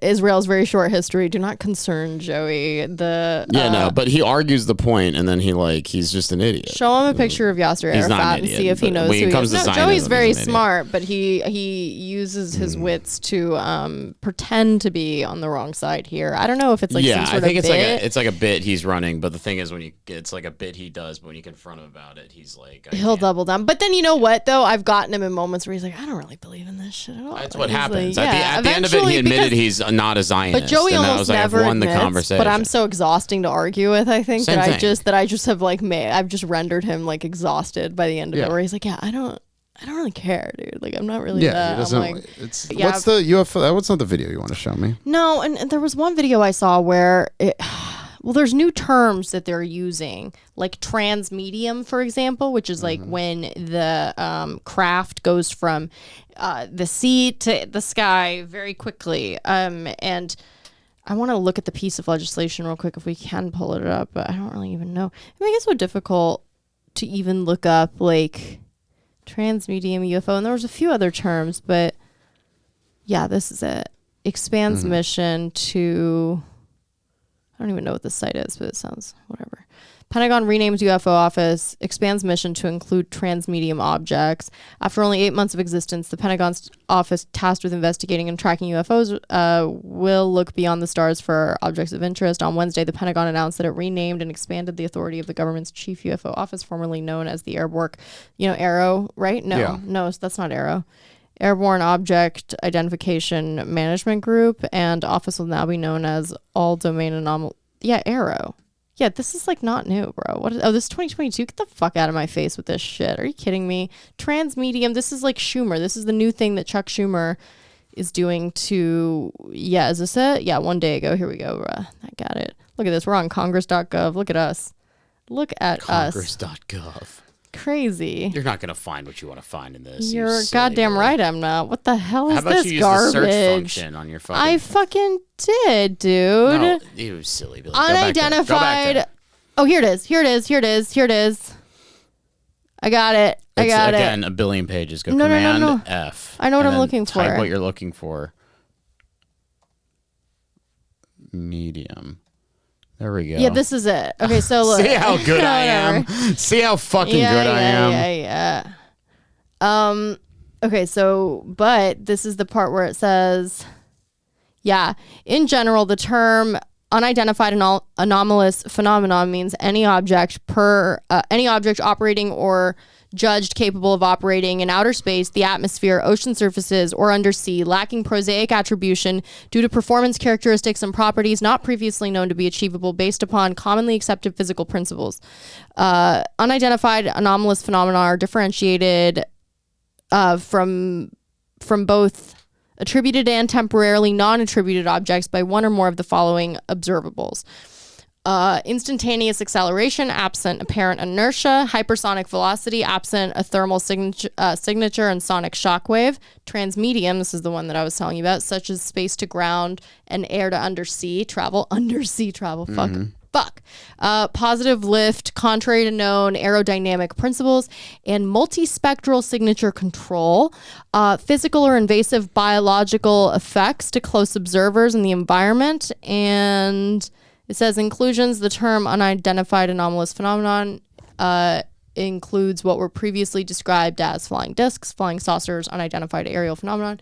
Israel's very short history do not concern Joey. But he argues the point, and then he's just an idiot. Show him a picture of Yasser Arafat and see if he knows who he is. No, Joey's very smart, but he uses his wits to pretend to be on the wrong side here. I don't know if it's like some sort I think of it's like a bit he's running, but the thing is it's like a bit he does, but when you confront him about it, he's like he'll double down. But then you know what though? I've gotten him in moments where he's like, I don't really believe in this shit at all. That's what happens. At the end of it, he admitted he's not a Zionist. But Joey almost never won the admits, conversation. but I'm so exhausting to argue with. I think Same that thing. I just have I've just rendered him exhausted by the end of it. Where he's like, I don't really care, dude. Like I'm not really. Yeah, he doesn't. What's the UFO? What's not the video you want to show me? No, and there was one video I saw where there's new terms that they're using, like transmedium, for example, which is like when the craft goes from the sea to the sky very quickly. And I want to look at the piece of legislation real quick if we can pull it up, but I don't really even know. I mean, it's so difficult to even look up transmedium UFO, and there was a few other terms, but yeah, this is it. Expands mission to... I don't even know what the site is, but it sounds whatever. Pentagon renames UFO office, expands mission to include transmedium objects. After only 8 months of existence, the Pentagon's office tasked with investigating and tracking UFOs will look beyond the stars for objects of interest. On Wednesday, the Pentagon announced that it renamed and expanded the authority of the government's chief UFO office, formerly known as the Airborne, ARROW, right? No, that's not ARROW. Airborne Object Identification Management Group, and office will now be known as All Domain Anomaly. Yeah, ARROW. Yeah, this is not new, bro. This is 2022. Get the fuck out of my face with this shit. Are you kidding me? Transmedium. This is like Schumer. This is the new thing that Chuck Schumer is doing to, is this it? Yeah, 1 day ago. Here we go. I got it. Look at this. We're on congress.gov. Look at us. Look at us. Congress.gov. Crazy. You're not going to find what you want to find in this. You're goddamn right I'm not. What the hell is How about this you use garbage? the search function on your phone? I fucking did, dude. No, you was silly, Billy. Go back there. Unidentified. Oh, here it is. Here it is. Here it is. Here it is. I got it. I got again, it. a billion pages. Go No. Command F. I know what and I'm then looking type for. what you're looking for. Medium. There we go. Yeah, this is it. Okay, so look. See how good I am. See how fucking good I am. Yeah. Okay, so, but this is the part where it says, in general, the term unidentified anomalous phenomenon means any object operating or judged capable of operating in outer space, the atmosphere, ocean surfaces, or undersea, lacking prosaic attribution due to performance characteristics and properties not previously known to be achievable based upon commonly accepted physical principles. Unidentified anomalous phenomena are differentiated from both attributed and temporarily non-attributed objects by one or more of the following observables. Instantaneous acceleration, absent apparent inertia, hypersonic velocity, absent a thermal signature and sonic shockwave, transmedium, this is the one that I was telling you about, such as space to ground and air to undersea travel, fuck. Positive lift, contrary to known aerodynamic principles, and multispectral signature control, physical or invasive biological effects to close observers in the environment, and it says inclusions. The term unidentified anomalous phenomenon includes what were previously described as flying discs, flying saucers, unidentified aerial phenomenon,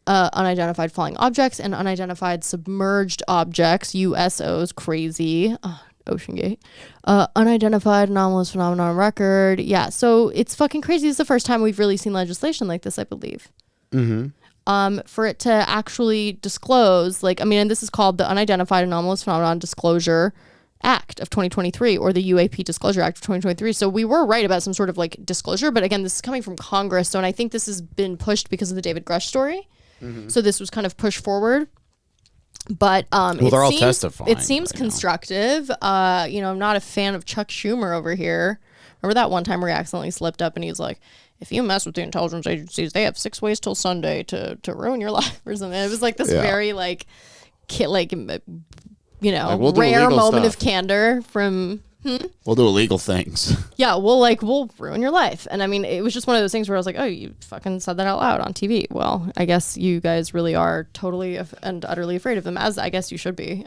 unidentified flying objects, and unidentified submerged objects, USOs, crazy, OceanGate, unidentified anomalous phenomenon record. Yeah, so it's fucking crazy. This is the first time we've really seen legislation like this, I believe. Mm-hmm. For it to actually disclose, and this is called the Unidentified Anomalous Phenomenon Disclosure Act of 2023, or the UAP Disclosure Act of 2023. So we were right about some sort of disclosure, but again, this is coming from Congress. So, and I think this has been pushed because of the David Grush story. Mm-hmm. So this was kind of pushed forward. But they're all testifying. It seems constructive. I'm not a fan of Chuck Schumer over here. Remember that one time where he accidentally slipped up and he was like, if you mess with the intelligence agencies, they have 6 ways till Sunday to ruin your life or something. It was this very rare moment of candor from. We'll do illegal things. Yeah, we'll ruin your life. And I mean, it was just one of those things where I was like, oh, you fucking said that out loud on TV. Well, I guess you guys really are totally and utterly afraid of them, as I guess you should be.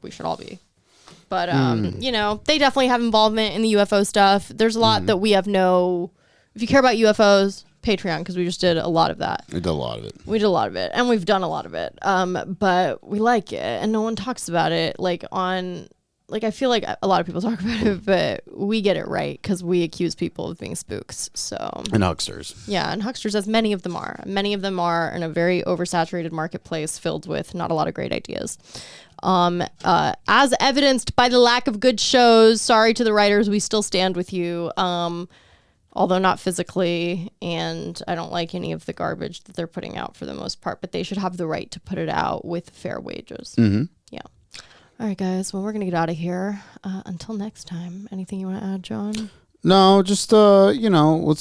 We should all be. But, they definitely have involvement in the UFO stuff. There's a lot that we have if you care about UFOs, Patreon, because we just did a lot of that. We did a lot of it. And we've done a lot of it. But we like it, and no one talks about it. I feel like a lot of people talk about it, but we get it right because we accuse people of being spooks. So and hucksters. Yeah, and hucksters, as many of them are. Many of them are in a very oversaturated marketplace filled with not a lot of great ideas. As evidenced by the lack of good shows, sorry to the writers, we still stand with you. Although not physically, and I don't like any of the garbage that they're putting out for the most part, but they should have the right to put it out with fair wages. Mm-hmm. Yeah. All right, guys. Well, we're going to get out of here. Until next time, anything you want to add, John? No, just, let's, you want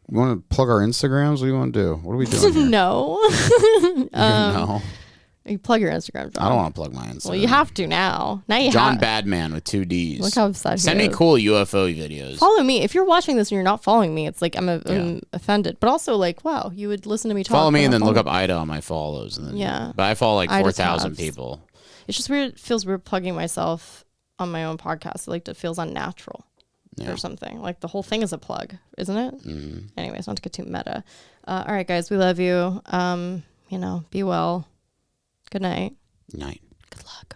to plug our Instagrams? What do you want to do? What are we doing here? No. No. You plug your Instagram, John. I don't want to plug my Instagram. Well, you have to now. Now you John have. Badman with 2 Ds. Look how upset Send me cool UFO videos. Follow me. If you're watching this and you're not following me, it's I'm offended. But also, wow, you would listen to me talk. Follow me and then look up Ida on my follows. And then, yeah. But I follow 4,000 people. It's just weird. It feels weird plugging myself on my own podcast. It feels unnatural or something. The whole thing is a plug, isn't it? Mm-hmm. Anyways, not to get too meta. All right, guys, we love you. Be well. Good night. Night. Good luck.